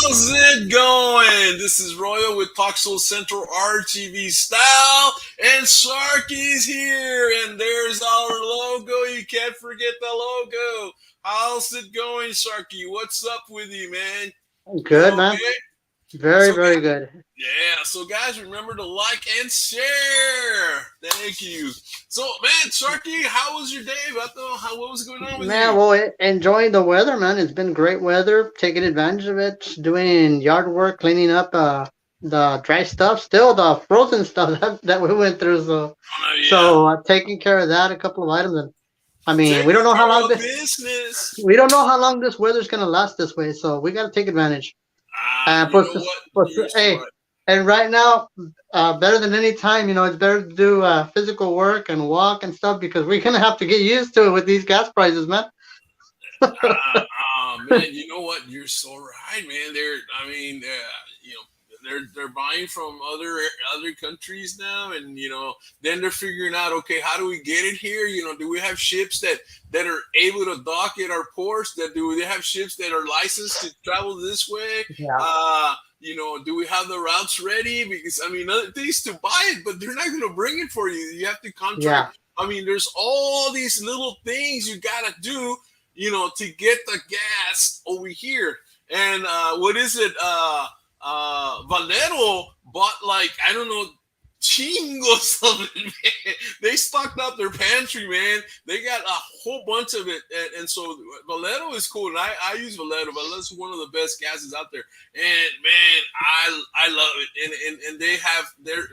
How's it going? This is Royal with Toxel Central RTV Style, and Sharky's here, and there's our logo. You can't forget the logo. How's it going, Sharky? What's up with you, man? You Good, man. okay? Very, So, very good. yeah, so guys, remember to like and share. Thank you. So, man, Sharky, how was your day? What was going on with Man, you? well, enjoying the weather, man. It's been great weather. Taking advantage of it. Doing yard work, cleaning up the dry stuff. Still the frozen stuff that we went through. So, Oh, yeah. so taking care of that. A couple of items. And I mean, we don't Taking know how care long of this business. we don't know how long this weather's gonna last this way. So we gotta take advantage. And You know what? You're so hey, right. and right now, better than any time, it's better to do physical work and walk and stuff because we're gonna have to get used to it with these gas prices, man. Man, you know what? You're so right, man. I mean, you know, they're buying from other countries now, and then they're figuring out, okay, how do we get it here? Do we have ships that are able to dock at our ports? That do they have ships that are licensed to travel this way? Yeah, Do we have the routes ready? Because I mean, other things to buy it, but they're not going to bring it for you. You have to contract. yeah, I mean, there's all these little things you gotta do, to get the gas over here. And what is it? Valero bought, like, I don't know, chingos of it, man. They stocked up their pantry, man. They got a whole bunch of it, and so Valero is cool. And I use Valero. Valero's one of the best gases out there, and man, I love it. And they have their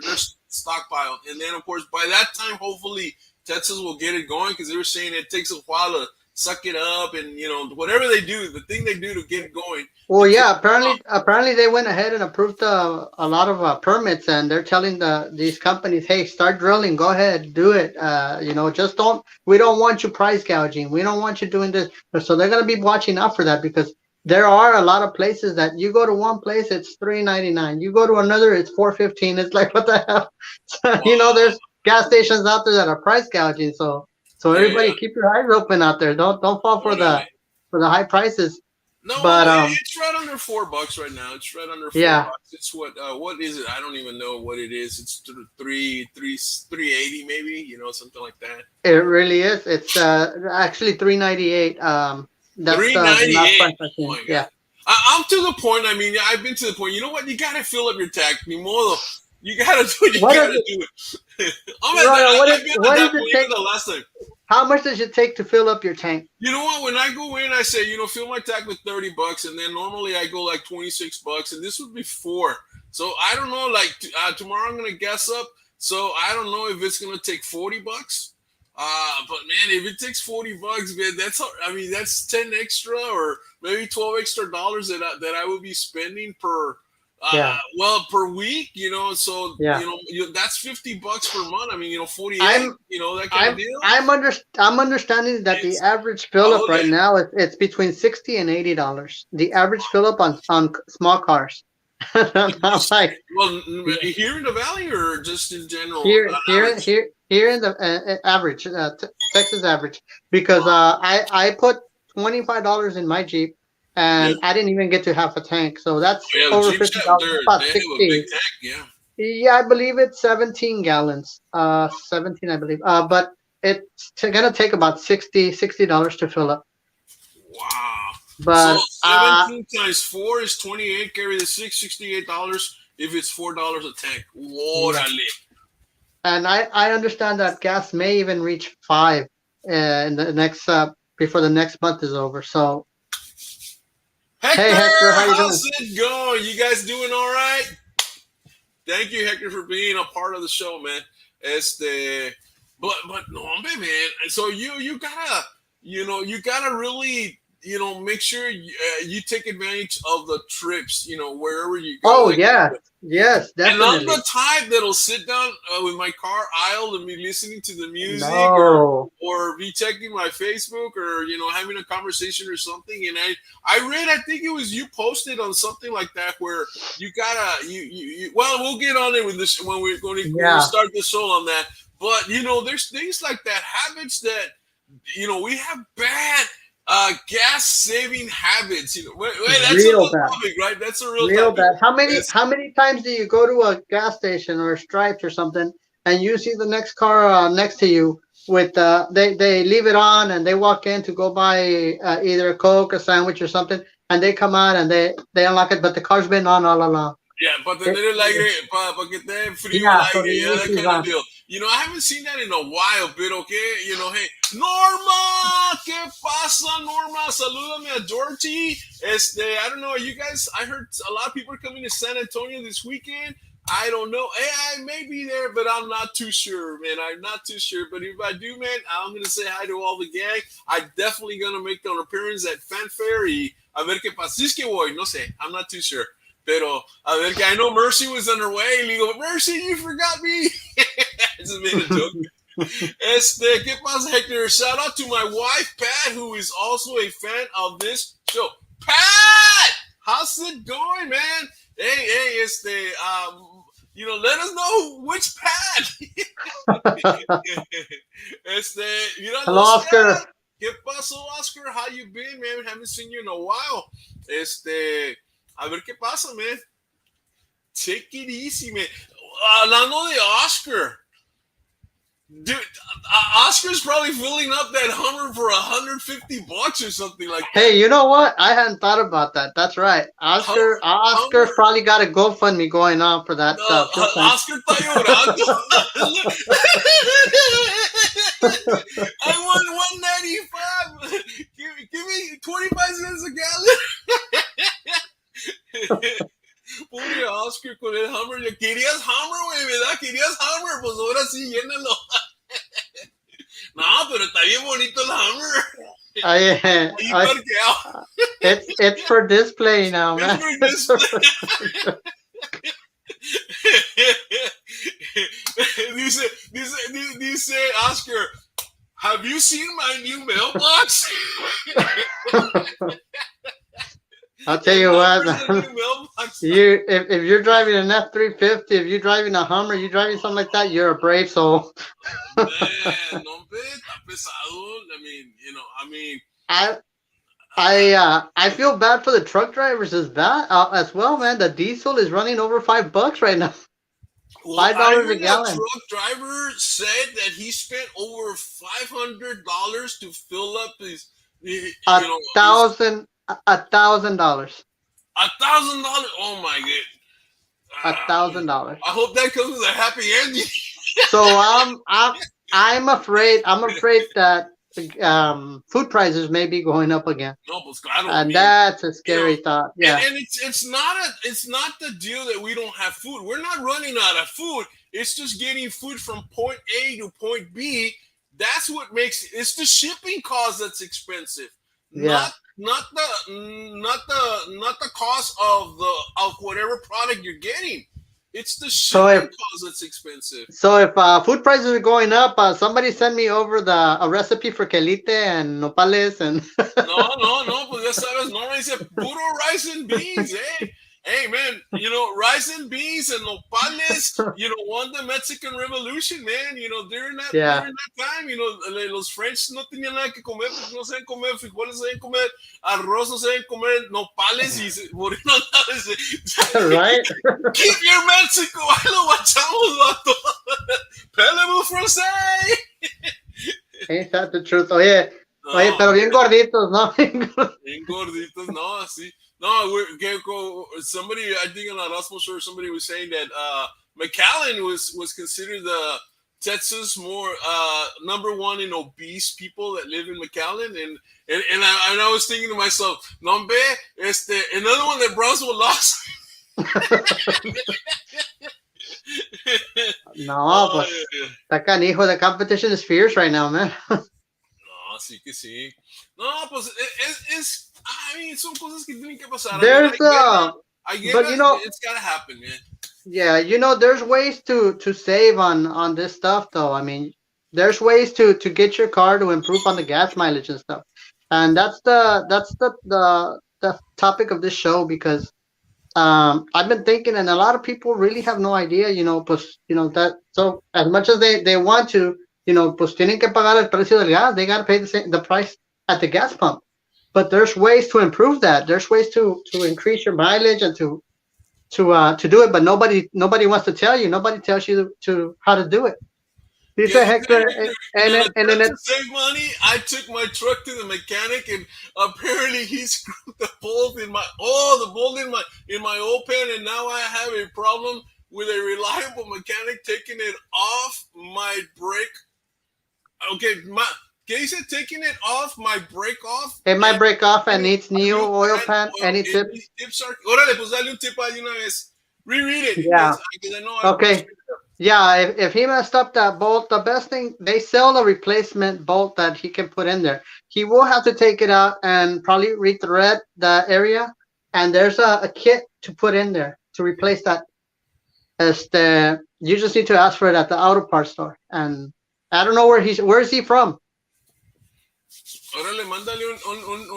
stockpile, and then of course by that time, hopefully Texas will get it going, because they were saying it takes a while to suck it up, and whatever they do, the thing they do to get it going, well, it takes yeah. a while. Apparently they went ahead and approved a lot of permits, and they're telling these companies, hey, start drilling, go ahead, do it. Just don't. We don't want you price gouging. We don't want you doing this. So they're gonna be watching out for that because there are a lot of places that you go to one place, it's $3.99. You go to another, it's $4.15. It's like, what the hell? So, Wow. there's gas stations out there that are price gouging. So Yeah, everybody keep your eyes open out there. Don't fall for totally. the high prices. No, But it's right under $4 right now. It's right under four yeah, bucks. It's what is it? I don't even know what it is. It's 380 maybe. Something like that. it really is. It's actually 398. That's Three the ninety last eight. price I Oh seen. my god. Yeah. I'm to the point. I mean, I've been to the point. You know what? You gotta fill up your tank. Ni modo. You gotta do it. You What is gotta it, do it. I'm at that. Royal? I've been at What does that it point even take? the last time. How much does it take to fill up your tank? You know what? When I go in, I say, fill my tank with $30, and then normally I go like $26, and this would be four. So I don't know. Like tomorrow, I'm gonna guess up. So I don't know if it's gonna take $40. But man, if it takes $40, man, I mean, that's 10 extra or maybe 12 extra dollars that I would be spending Yeah, per week. So yeah. that's $50 per month. I mean, 48. I'm That kind of deal. I'm understanding that the It's average fill up oh, right now it's between $60 and $80. The average fill up on small cars. I'm like, well, here in the valley or just in general, average. here in the average Texas average, because Wow. I put $25 in my Jeep, Yeah, and I didn't even get to half a tank, so that's yeah. The over Jeeps have $50. they About have a big 60. tank. Yeah. Yeah, I believe it's 17 gallons. 17, I believe. But it's gonna take about $60 to fill up. Wow. So But 17 times 4 is 28. Carry the $68 if it's $4 a tank. yeah, Órale. and I understand that gas may even reach five in the next before the next month is over. So hey, Hector, Hector, how you how's doing? it going? You guys doing all right? Thank you, Hector, for being a part of the show, man. But no, man. So you gotta you gotta really make sure you take advantage of the trips. Wherever you go. Oh Like, yeah, yes, and I'm the definitely. type that'll sit down with my car aisle and be listening to the music, No, or be checking my Facebook, or having a conversation or something. And I read, I think it was you posted on something like that, where you gotta well, we'll get on it with this when we yeah, start the show on that. But there's things like that, habits that we have bad Gas saving habits. Wait, that's a Real real bad. topic, right? That's a real Real topic. bad. How many Yes. how many times do you go to a gas station or a Stripes or something, and you see the next car next to you with they leave it on and they walk in to go buy either a Coke, a sandwich, or something, and they come out and they unlock it, but the car's been on all along. Yeah, para It, tener el aire, para que esté frío el yeah, so aire, the yeah, that AC's kind of on. deal. I haven't seen that in a while, but okay, hey, Norma, ¿qué pasa, Norma? Salúdame a Dorothy. I don't know, you guys, I heard a lot of people are coming to San Antonio this weekend. I don't know. Hey, I may be there, but I'm not too sure, man. I'm not too sure. But if I do, man, I'm gonna say hi to all the gang. I'm definitely gonna make an appearance at Fanfare y a ver qué pasa. Si es que voy, no sé. I'm not too sure. Pero, a ver, que I know Mercy was on her way. Le digo, Mercy, you forgot me. I just made a joke. ¿Qué pasa, Hector? Shout out to my wife, Pat, who is also a fan of this show. Pat! How's it going, man? Hey, let us know which Pat. Hello, Oscar. ¿Qué pasó, Oscar? How you been, man? Haven't seen you in a while. A ver qué pasa, man. Take it easy, man. Hablando de Oscar. Dude, Oscar's probably filling up that Hummer for $150 or something like that. Hey, you know what? I hadn't thought about that. That's right. Oscar's Hummer, probably got a GoFundMe going on for that stuff. Oscar está llorando. I won 195. Give me 25 cents a gallon. Pobre Oscar con el Hummer. Querías Hummer, güey, ¿verdad? Querías Hummer. Pues ahora sí, llénalo. No, pero está bien bonito el Hummer. It's for display now, man. It's for display. dice Oscar, have you seen my new mailbox? I'll tell you what, if you're driving an F-350, if you're driving a Hummer, you're driving something like that, you're a brave soul. Man, no, está pesado. I feel bad for the truck drivers as well, man. The diesel is running over $5 right now. $5 a gallon. A truck driver said that he spent over $500 to fill up his. $1,000. $1,000. Oh my god. $1,000. I hope that comes with a happy ending. So I'm afraid that food prices may be going up again. No, pues claro, and that's a scary thought. Yeah, and it's not the deal that we don't have food. We're not running out of food. It's just getting food from point A to point B. That's what makes it's the shipping cost that's expensive. Yeah. Not the cost of whatever product you're getting. It's the shipping cost that's expensive. So if food prices are going up, somebody send me over a recipe for quelite and nopales and. No, pues ya sabes, no dice puro rice and beans, eh? Hey man, rice and beans and nopales, won the Mexican Revolution, man. During that time, los French no tenían nada que comer, porque no saben comer frijoles, no saben comer arroz, no saben comer nopales y murieron. Right? Keep your Mexico, ahí lo guachamos, vato. Pelemu francés. Ain't that the truth? Oye, pero bien gorditos, ¿no? Bien gorditos, no, así. No, somebody, I think on a Erasmo show, somebody was saying that McAllen was considered the Texas number one in obese people that live in McAllen, and I was thinking to myself, no, another one that Brownsville lost. No, pues está canijo. The competition is fierce right now, man. No, sí que sí. No, pues es son cosas que tienen que pasar. I get it, it's gotta happen, man. Yeah, there's ways to save on this stuff, though. I mean, there's ways to get your car to improve on the gas mileage and stuff, and that's the topic of this show, because I've been thinking, and a lot of people really have no idea, that. So as much as they want to, pues tienen que pagar el precio del gas. They gotta pay the price at the gas pump. But there's ways to improve that. There's ways to increase your mileage and to do it. But nobody wants to tell you. Nobody tells you to how to do it. Yeah, Dice Hector, Hector, in and an and then attempt to save money, I took my truck to the mechanic, and apparently he screwed the bolt in my oil pan, and now I have a problem with a reliable mechanic taking it off my brake. Okay, he said taking it off my brake off it might and break off and needs a new new oil pan. pan. Oil, Any it tips? needs tips are. Órale, pues dale un tip ahí una vez. Reread it, Yeah. because I know I butchered Okay. it. Yeah, if he messed up that bolt, the best thing, they sell a replacement bolt that he can put in there. He will have to take it out and probably rethread the area, and there's a kit to put in there to replace that. You just need to ask for it at the auto parts store. And I don't know where is he from? Órale, mándale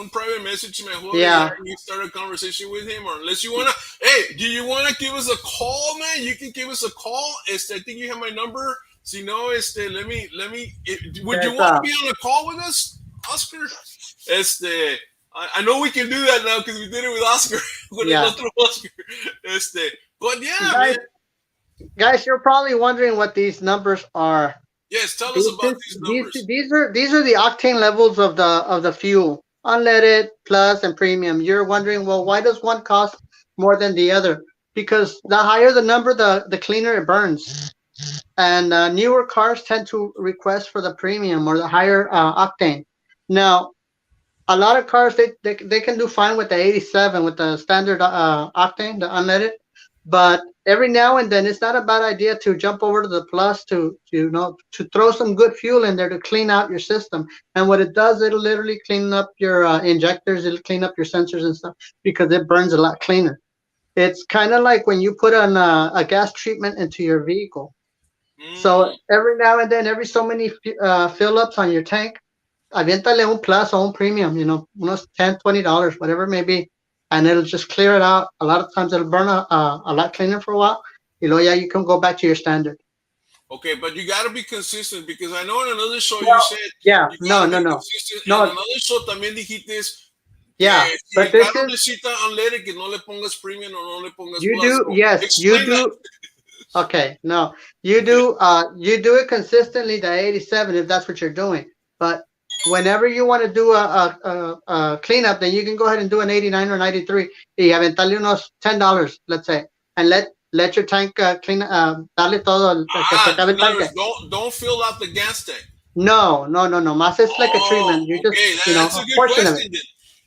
un private message mejor, Yeah, and you start a conversation with him, or unless you wanna. Hey, do you wanna give us a call, man? You can give us a call. I think you have my number. Si no, would you there's want to be on a call with us, Oscar? I know we can do that now because we did it with Oscar, with el yeah. otro Oscar. But yeah, Guys, man. guys, you're probably wondering what these numbers are. Yes, tell us These about these numbers. these are the octane levels of the fuel, unleaded, plus, and premium. You're wondering, well, why does one cost more than the other? Because the higher the number, the cleaner it burns. And newer cars tend to request for the premium or the higher octane. Now, a lot of cars they can do fine with the 87 with the standard octane, the unleaded, but every now and then it's not a bad idea to jump over to the plus to throw some good fuel in there to clean out your system. And what it does, it'll literally clean up your injectors, it'll clean up your sensors and stuff because it burns a lot cleaner. It's kind of like when you put a gas treatment into your vehicle. Mm. So every now and then, every so many fill ups on your tank, aviéntale un plus o un premium, unos $10, $20, whatever it may be, and it'll just clear it out. A lot of times it'll burn a lot cleaner for a while. Yeah, you can go back to your standard. Okay, but you got to be consistent, because I know in another show you Well, said yeah, you got no, to no, be no, consistent. En no, another show también dijiste yeah, que si but el this carro is necesita unleaded, que no le pongas premium o no le pongas you plus. do, So yes, you explain that. do. Okay, no, you do it consistently the 87 if that's what you're doing. But whenever you want to do a cleanup, then you can go ahead and do an 89 or 93 y aventarle unos $10, let's say, and let your tank clean, darle todo que se acabe el In other tanque. words, don't fill out the gas tank. No, no, no, no. Más it's like a Oh, treatment. You just, okay, that's a a good portion of it. question then.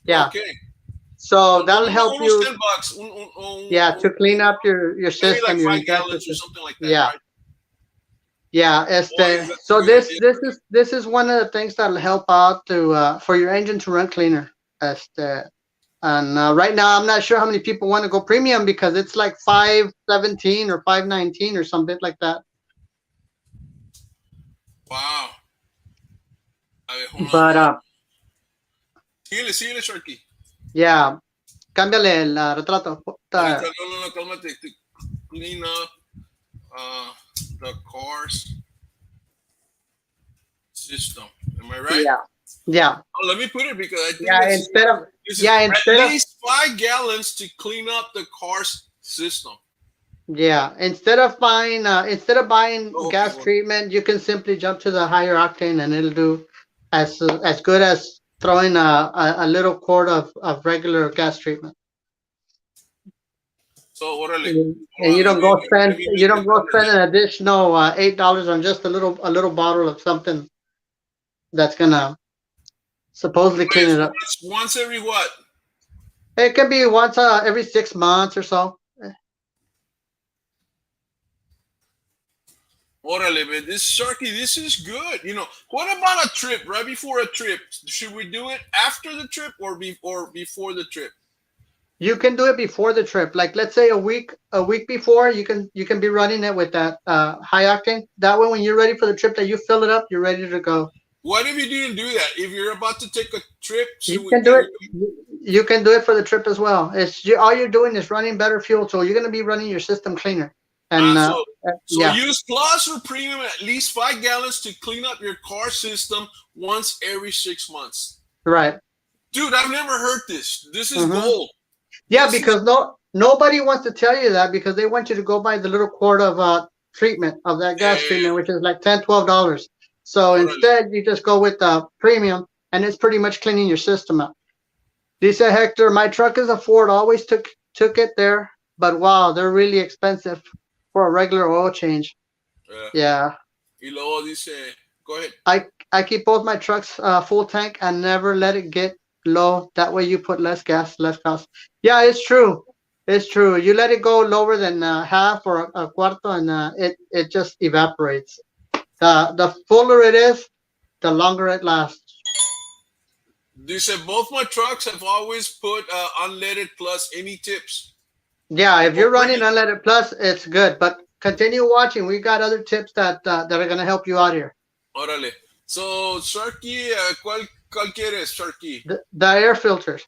Yeah. Okay, So so that'll help unos you, $10, yeah, to clean up your maybe like system, your 5 gallons or injectors. something like that, Yeah. right? Yeah, Boy, that's a so good idea. this is one of the things that'll help out to for your engine to run cleaner. And right now I'm not sure how many people want to go premium because it's like 517 or 519 or something like that. Wow. A ver, hold on. But Síguele, Sharky. yeah, cámbiale el retrato. Ahorita, no, cálmate. Clean up the car's system. Am I right? Yeah, yeah, Oh, let me put it, because I think yeah. this is at least 5 gallons to clean up the car's system. Instead of buying Oh, okay, gas well, treatment, you can simply jump to the higher octane and it'll do as good as throwing a little quart of regular gas treatment. so órale. And Hold on, let me you make don't a go note of spend that. an additional $8 on just a little bottle of something that's gonna supposedly Wait, clean it up. once every what? It can be once every 6 months or so. Órale, man, this is good. What about a trip? Right before a trip, should we do it after the trip or before the trip? You can do it before the trip. Like let's say a week before, you can be running it with that high octane. That way, when you're ready for the trip, that you fill it up, you're ready to go. What if you didn't do that? If you're about to take a trip, You can do it. You can do it for the trip as well. All you're doing is running better fuel, so you're going to be running your system cleaner. And so yeah, use plus or premium at least 5 gallons to clean up your car system once every 6 months. right. Dude, I've never heard this. This is Hmm. gold. Yeah, This is because nobody wants to tell you that because they want you to go buy the little quart of treatment of that gas treatment, which is like $10, $12. So órale. instead, you just go with the premium, and it's pretty much cleaning your system up. Dice Hector, my truck is a Ford. Always took it there, but wow, they're really expensive for a regular oil change. Uh, Yeah, y luego dice, go ahead. I keep both my trucks full tank and never let it get low. That way you put less gas, less cost. Yeah, it's true. It's true. You let it go lower than half or a cuarto, and it just evaporates. The fuller it is, the longer it lasts. Dice, both my trucks have always put unleaded plus any tips. Yeah, if Oh, you're running premium. unleaded plus, it's good. But continue watching. We got other tips that are gonna help you out here. Órale. So, Sharky, ¿cuál quieres, Sharky? The air filters.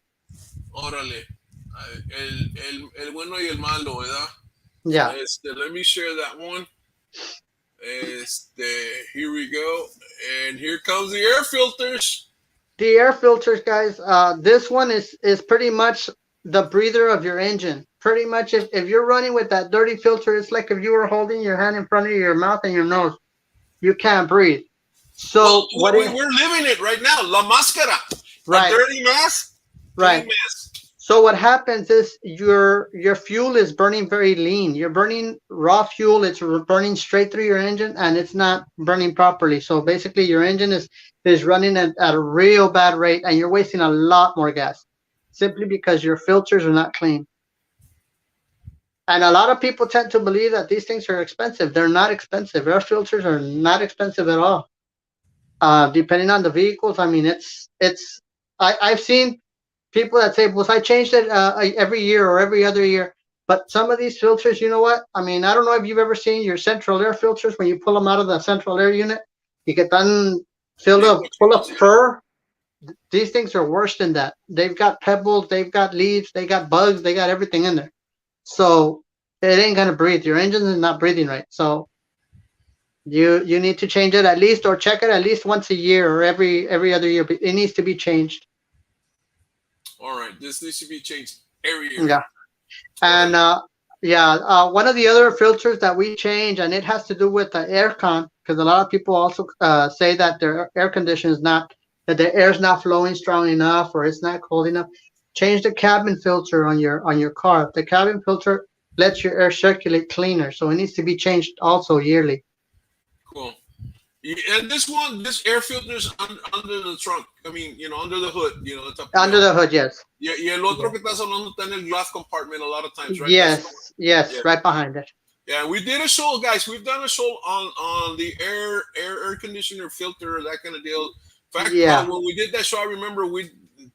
Órale. El bueno y el malo, ¿verdad? Yeah. Let me share that one. Here we go. And here comes the air filters. The air filters, guys. This one is pretty much the breather of your engine. Pretty much, if you're running with that dirty filter, it's like if you were holding your hand in front of your mouth and your nose. You can't breathe. Well, So what is we're living it right now. La máscara. A right, dirty mask, clean right. mask. So what happens is your fuel is burning very lean. You're burning raw fuel. It's burning straight through your engine, and it's not burning properly. So basically, your engine is running at a real bad rate, and you're wasting a lot more gas simply because your filters are not clean. And a lot of people tend to believe that these things are expensive. They're not expensive. Air filters are not expensive at all. Depending on the vehicles, I mean, I've seen people that say, well, I changed it every year or every other year. But some of these filters, you know what? I mean, I don't know if you've ever seen your central air filters when you pull them out of the central air unit, you get done full of fur. These things are worse than that. They've got pebbles, they've got leaves, they got bugs, they got everything in there. So it ain't gonna breathe. Your engine is not breathing right. So you need to change it at least or check it at least once a year or every other year. But it needs to be changed. All right, this needs to be changed every year. Yeah. All right. And one of the other filters that we change, and it has to do with the air con, because a lot of people also say that their air condition is not, that the air is not flowing strong enough or it's not cold enough. Change the cabin filter on your car. The cabin filter lets your air circulate cleaner, so it needs to be changed also yearly. Cool. And this air filter's under the trunk. I mean, under the hood. Under the hood, yes. Y el otro Yeah. que estás hablando está en el glove compartment a lot of times, right? That's the one. Yes, yes, Yeah. right behind it. Yeah, we did a show, guys. We've done a show on the air conditioner filter, that kind of deal. In fact, Yeah, when we did that show, I remember we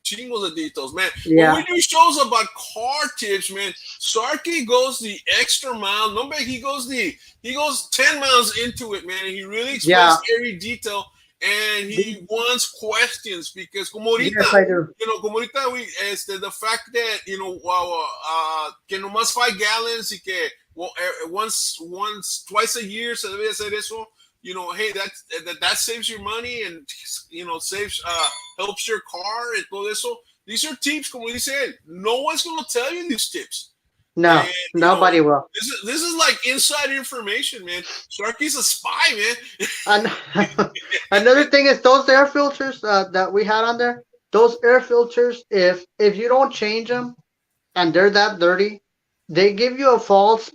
chingos of details, man. When yeah, we do shows about car tips, man, Sharky goes the extra mile. No, man, he goes 10 miles into it, man. And he really explains yeah. every detail. And he wants questions because como Yes, ahorita, I do. como ahorita the fact that, que nomás 5 gallons y que twice a year se debe hacer eso, hey, that saves your money and, saves, helps your car and todo eso. These are tips, como dice él. No one's going to tell you these tips. No, And, nobody will. this is like inside information, man. Sharky's a spy, man. And another thing is those air filters that we had on there. Those air filters, if you don't change them and they're that dirty, they give you a false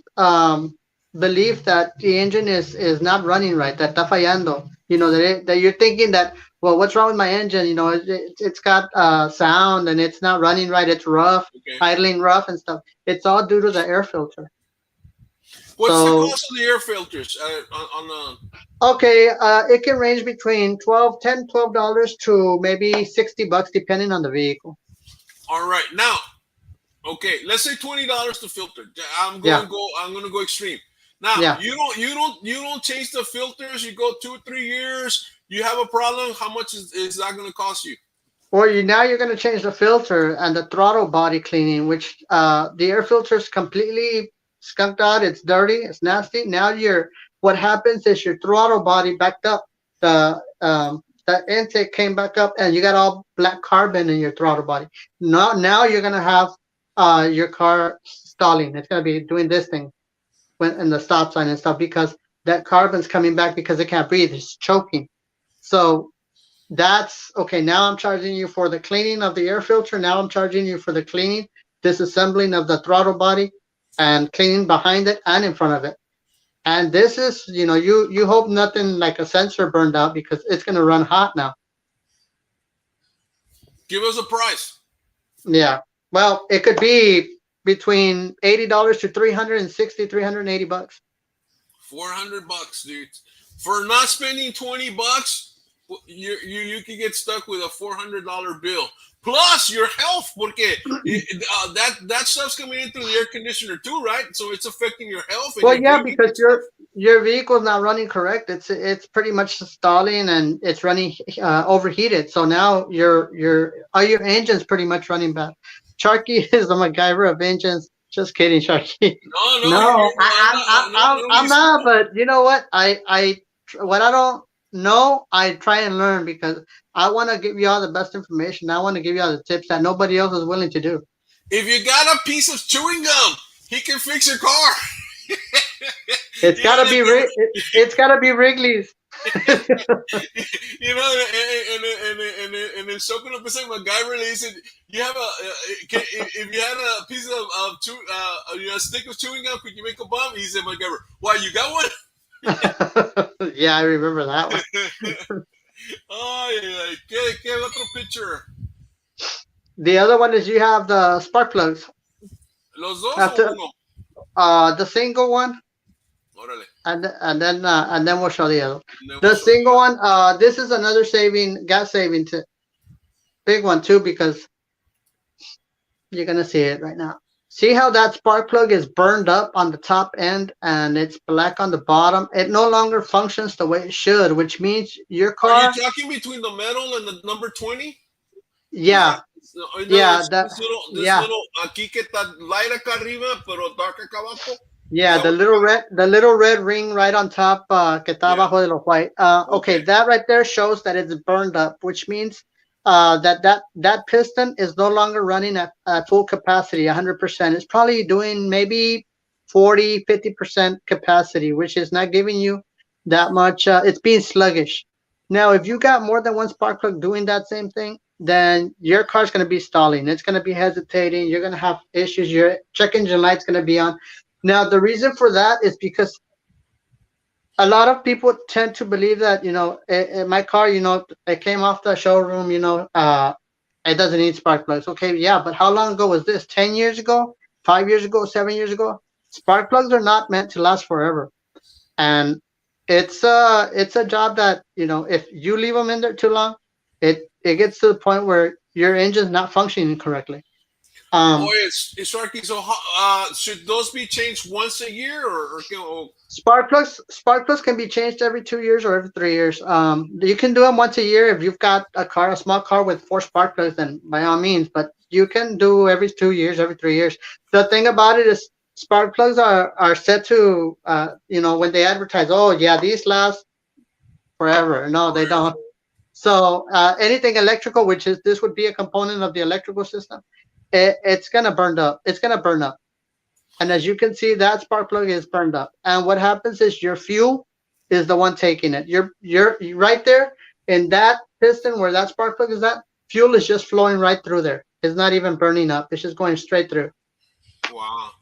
belief that the engine is not running right. That está fallando. That you're thinking that, well, what's wrong with my engine? It's got sound and it's not running right. It's rough, Okay. idling rough and stuff. It's all due to the air filter. What's the So cost of the air filters on the? okay, it can range between $12 to maybe $60 depending on the vehicle. All right, now, okay, let's say $20 to filter. Yeah, I'm gonna go extreme. Now, yeah. you don't change the filters. You go 2-3 years. You have a problem. How much is that gonna cost you? Or now you're going to change the filter and the throttle body cleaning, which the air filter is completely skunked out. It's dirty. It's nasty. Now what happens is your throttle body backed up. The the intake came back up, and you got all black carbon in your throttle body. Now you're gonna have your car stalling. It's gonna be doing this thing when in the stop sign and stuff because that carbon's coming back because it can't breathe. It's choking. So that's okay. Now I'm charging you for the cleaning of the air filter. Now I'm charging you for the cleaning, disassembling of the throttle body, and cleaning behind it and in front of it. And this is, you hope nothing like a sensor burned out because it's going to run hot now. Give us a price. Yeah. Well, it could be between $80 to 360, $380. $400, dude. For not spending $20, you can get stuck with a $400 bill. Plus your health, porque that stuff's coming in through the air conditioner too, right? So it's affecting your health. And well, yeah, because your vehicle's not running correct. It's pretty much stalling and it's running overheated. So now your engine's pretty much running bad. Sharky is the MacGyver of engines. Just kidding, Sharky. No, I'm not. But you know what? What I don't know, I try and learn because I want to give you all the best information. I want to give you all the tips that nobody else is willing to do. If you got a piece of chewing gum, he can fix your car. It's gotta be it's gotta be Wrigley's. You know, and then soaking up and saying MacGyver, he said, "You have if you had a piece of stick of chewing gum, could you make a bomb?" He said, "MacGyver, why you got one?" Yeah, I remember that one. Oh, yeah. ¿Qué otro picture? The other one is you have the spark plugs. Los dos o uno? The single one. Órale. And then we'll show the other. The single one. This is another gas saving tip. Big one too because you're gonna see it right now. See how that spark plug is burned up on the top end and it's black on the bottom? It no longer functions the way it should, which means your car... Are you talking between the metal and the number 20? Yeah. Yeah. This little, aquí que está light acá arriba, pero dark acá abajo. Yeah, the little red ring right on top, que está abajo de lo white. Okay, that right there shows that it's burned up, which means that piston is no longer running at full capacity, 100%. It's probably doing maybe 40, 50% capacity, which is not giving you that much. It's being sluggish. Now, if you got more than one spark plug doing that same thing, then your car's going to be stalling. It's going to be hesitating. You're going to have issues. Your check engine light's going to be on. Now, the reason for that is because a lot of people tend to believe that, my car, it came off the showroom, it doesn't need spark plugs. Okay, yeah, but how long ago was this? 10 years ago? 5 years ago? 7 years ago? Spark plugs are not meant to last forever. And it's a job that, if you leave them in there too long, it gets to the point where your engine's not functioning correctly. It's Sharky. So, should those be changed once a year, or spark plugs can be changed every 2 years or every 3 years. You can do them once a year if you've got a small car with 4 spark plugs. Then by all means, but you can do every 2 years, every 3 years. The thing about it is, spark plugs are set to, when they advertise, oh yeah, these last forever. No, they don't. So anything electrical, this would be a component of the electrical system. It's gonna burn up. It's gonna burn up, and as you can see, that spark plug is burned up. And what happens is your fuel is the one taking it. You're right there in that piston where that spark plug is at. Fuel is just flowing right through there. It's not even burning up. It's just going straight through. Wow.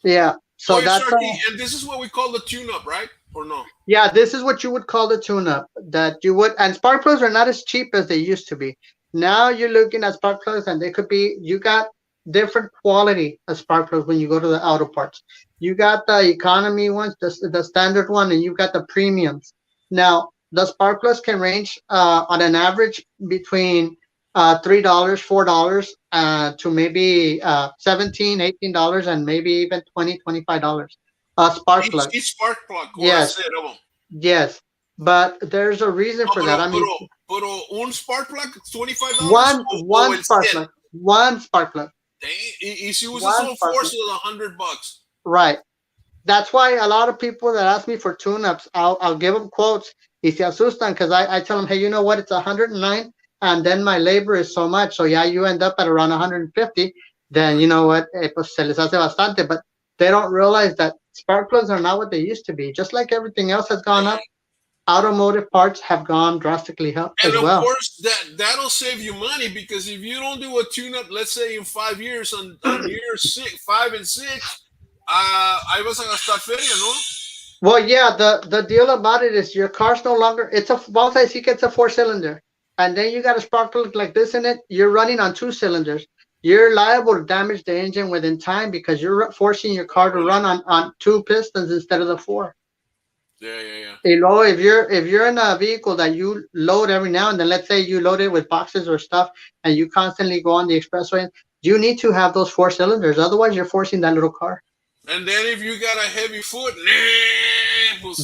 Yeah. So that's and this is what we call the tune-up, right? Or no? Yeah, this is what you would call the tune-up. That you would, and spark plugs are not as cheap as they used to be. Now you're looking at spark plugs, and they could be. You got different quality of spark plugs when you go to the auto parts. You got the economy ones, the standard one, and you got the premiums. Now the spark plugs can range on an average between $3, $4 to maybe $17, $18, and maybe even $20, $25. Spark plug. Each spark plug. Yes. Yes. But there's a reason for that. I mean, un spark plug, $25. One spark plug. One spark plug. Y si usas solo force $100. Right. That's why a lot of people that ask me for tune-ups, I'll give them quotes, Y se asustan because I tell them, hey, you know what? It's 109, and then my labor is so much. So yeah, you end up at around 150. Then you know what? Pues se les hace bastante, but they don't realize that spark plugs are not what they used to be. Just like everything else has gone up, automotive parts have gone drastically up And as of well. course, that'll save you money because if you don't do a tune-up, let's say in 5 years, on year 5 and 6, ahí vas a gastar feria, ¿no? Well, yeah, the deal about it is your car's no longer, it's a, vamos a decir que it's a four-cylinder, and then you got a spark plug like this in it, you're running on two cylinders. You're liable to damage the engine within time because you're forcing your car to run on two pistons instead of the four. Yeah. You know, if you're in a vehicle that you load every now and then, let's say you load it with boxes or stuff, and you constantly go on the expressway, you need to have those four cylinders. Otherwise, you're forcing that little car. And then if you got a heavy foot, pues,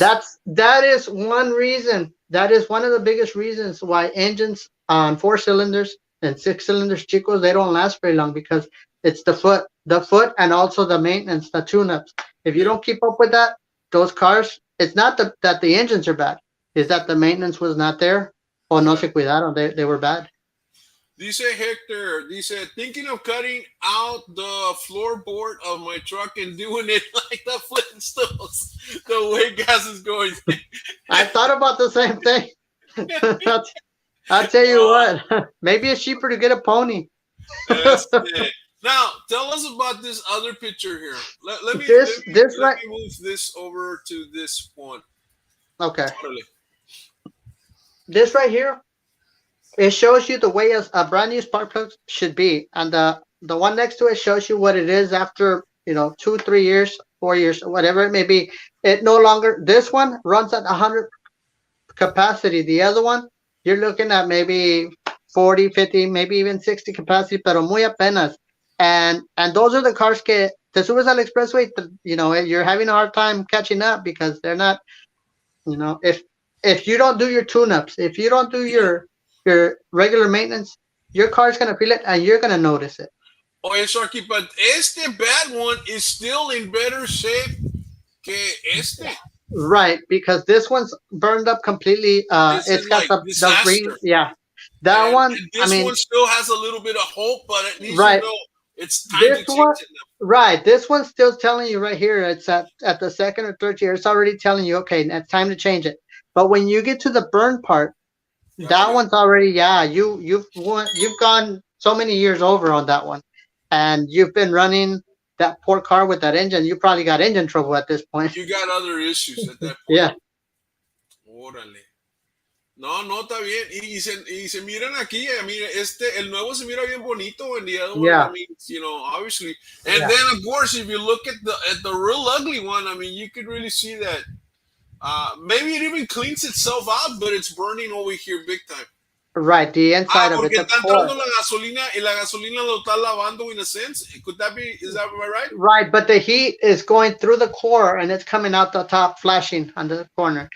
That is one reason. That is one of the biggest reasons why engines on four cylinders and six cylinders chicos, they don't last very long, because it's the foot, and also the maintenance, the tune-ups. If you don't keep up with that, those cars, it's not that the engines are bad, is that the maintenance was not there, or no se cuidaron. They were bad. dice Hector, thinking of cutting out the floorboard of my truck and doing it like the Flintstones, the way gas is going. I thought about the same thing. I'll tell you what, maybe it's cheaper to get a pony. Now, tell us about this other picture here. Let me move this over to this one. Okay. This right here, it shows you the way a brand new spark plug should be, and the one next to it shows you what it is after 2, 3 years, 4 years, whatever it may be. It no longer. This one runs at 100 capacity. The other one, you're looking at maybe 40, 50, maybe even 60 capacity, pero muy apenas. And those are the cars que te subes al expressway. You're having a hard time catching up because they're not. If you don't do your tune-ups, if you don't do your regular maintenance, your car's gonna feel it and you're gonna notice it. Oh, Sharky, but este bad one is still in better shape que este. Right, because this one's burned up completely. It's got like the green. Yeah, that one. And this one still has a little bit of hope, but at least it's time this to change one, it now. Right, this one's still telling you right here. It's at the second or third year. It's already telling you, okay, it's time to change it. But when you get to the burn part, that one's already, you've gone so many years over on that one, and you've been running that poor car with that engine. You probably got engine trouble at this point. You got other issues at that point. Yeah. Órale. No, está bien. Y se miran aquí. I mean, el nuevo se mira bien bonito, and the other one, I mean, obviously. And then, of course, if you look at the real ugly one, I mean, you could really see that. Maybe it even cleans itself out, but it's burning over here big time. Right, the inside of it. Porque está entrando la gasolina y la gasolina lo está lavando in a sense. Could that be? Is that right? Right, but the heat is going through the core and it's coming out the top, flashing on the corner.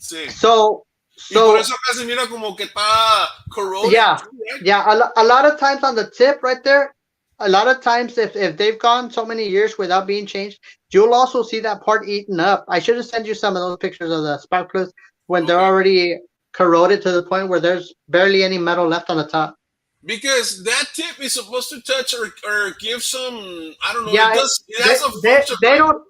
Sí. So y por eso acá se mira como que está corroded. Yeah, too, right? yeah. A lot of times on the tip right there, a lot of times if they've gone so many years without being changed, you'll also see that part eaten up. I should have sent you some of those pictures of the spark plugs when they're already corroded to the point where there's barely any metal left on the top. Because that tip is supposed to touch or give some, I don't know. Yeah, it has a function.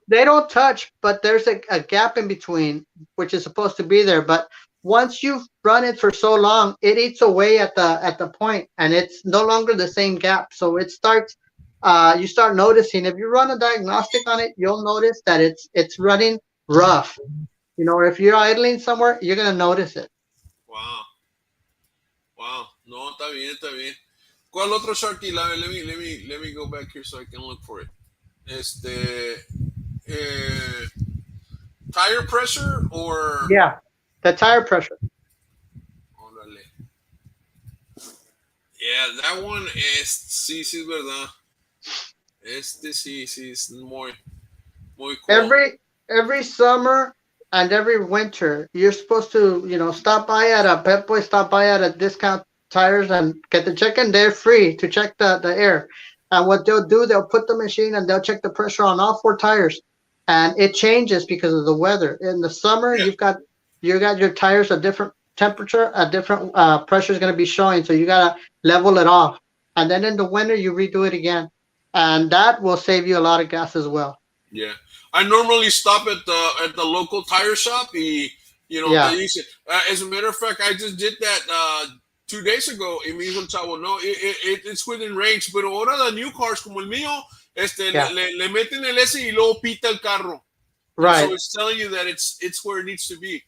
They don't touch, but there's a gap in between, which is supposed to be there. But once you've run it for so long, it eats away at the point, and it's no longer the same gap. So it starts. You start noticing, if you run a diagnostic on it, you'll notice that it's running rough. If you're idling somewhere, you're gonna notice it. Wow. No, está bien. ¿Cuál otro Sharky? Let me go back here so I can look for it. Tire pressure or? Yeah, the tire pressure. Órale. Yeah, that one sí es verdad. Sí es muy cool. Every summer and every winter, you're supposed to, stop by at a Pep Boy, stop by at a discount tires and get the check-in. They're free to check the air. And what they'll do, they'll put the machine and they'll check the pressure on all four tires. And it changes because of the weather. In the summer, you've got you got your tires a different temperature, a different pressure is going to be showing. So you got to level it off. And then in the winter, you redo it again. And that will save you a lot of gas as well. Yeah, I normally stop at the local tire shop. Yeah. As a matter of fact, I just did that 2 days ago. Y me dijo el chavo, no, it's within range. Pero ahora the new cars como el mío, Yeah. le meten el S y luego pita el carro, and so Right. it's telling you that it's where it needs to be.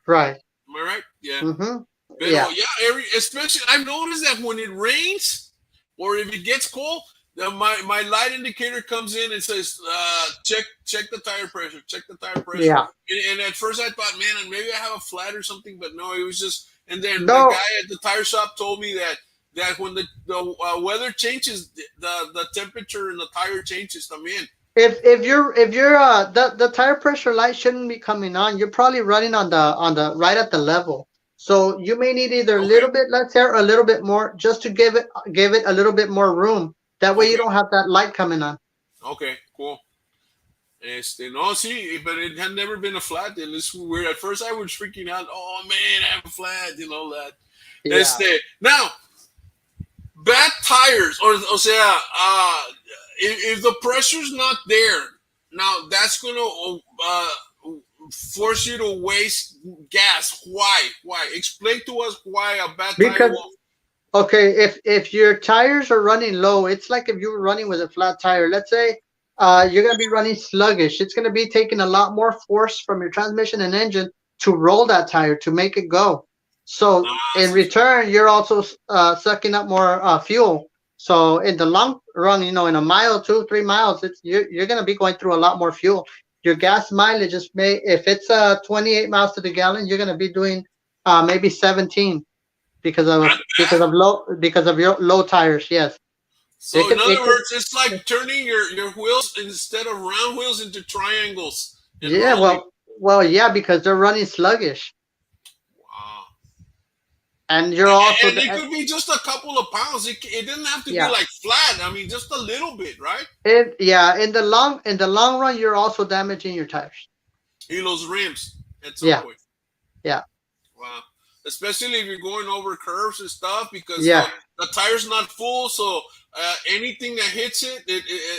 Right. Am I right? Yeah. Mm-hmm. Pero Yeah. yeah, especially I've noticed that when it rains or if it gets cold, my light indicator comes in and says, check the tire pressure, check the tire pressure. Yeah. And at first I thought, man, maybe I have a flat or something, but no, it was just. And then the No. guy at the tire shop told me that when the weather changes, the temperature and the tire changes. También. If you're the tire pressure light shouldn't be coming on. You're probably running on the right at the level. So you may need either a Okay. little bit less air or a little bit more just to give it a little bit more room. That way you Okay. don't have that light coming on. Okay. Cool. No, see, but it had never been a flat. And it's weird. At first, I was freaking out. Oh man, I have a flat, that. Yeah. Now, bad tires, o sea, if the pressure's not there, now that's gonna force you to waste gas. Why? Why? Explain to us why a bad tire Because will. okay, if your tires are running low, it's like if you were running with a flat tire. Let's say you're gonna be running sluggish. It's gonna be taking a lot more force from your transmission and engine to roll that tire to make it go. So in return, you're also sucking up more fuel. So in the long run, in a mile, 2, 3 miles, you're gonna be going through a lot more fuel. Your gas mileage is if it's 28 miles to the gallon, you're gonna be doing maybe 17 because of your low tires. Yes, So it in could it other could. words, it's like turning your wheels instead of round wheels into triangles and Yeah, rolling. well, yeah, because they're running sluggish, Wow. and you're also And it could be just a couple of pounds. It doesn't have to be yeah. like flat. I mean, just a little bit, right? In the long run, you're also damaging your tires. In those rims at some Yeah, point. yeah, Wow. Especially if you're going over curves and stuff because yeah. the tire's not full. So anything that hits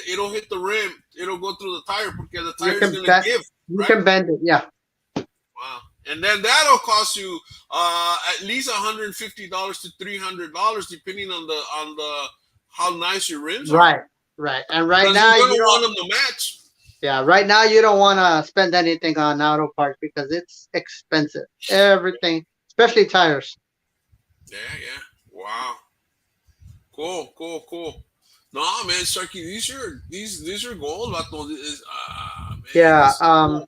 it'll hit the rim. It'll go through the tire because the You tire's can going to bend, give, you right? can bend it. Yeah, Wow. And then that'll cost you at least $150 to $300 depending on the how nice your rims are. right, right. And right Because you're now going you to don't. want them to match. Yeah, right now you don't want to spend anything on auto parts because it's expensive. Everything, especially tires. Yeah, yeah. Wow. Cool, cool, cool. No, man, Sharky, these are gold. Vato. Man, Yeah. this is cool.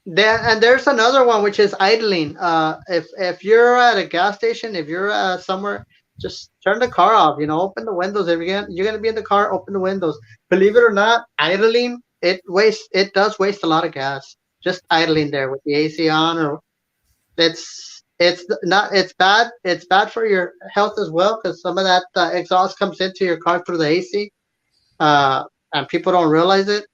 There's another one which is idling. If you're at a gas station, if you're somewhere, just turn the car off. Open the windows. If you're gonna be in the car, open the windows. Believe it or not, idling it does waste a lot of gas. Just idling there with the AC on, or it's bad. It's bad for your health as well because some of that exhaust comes into your car through the AC, and people don't realize it.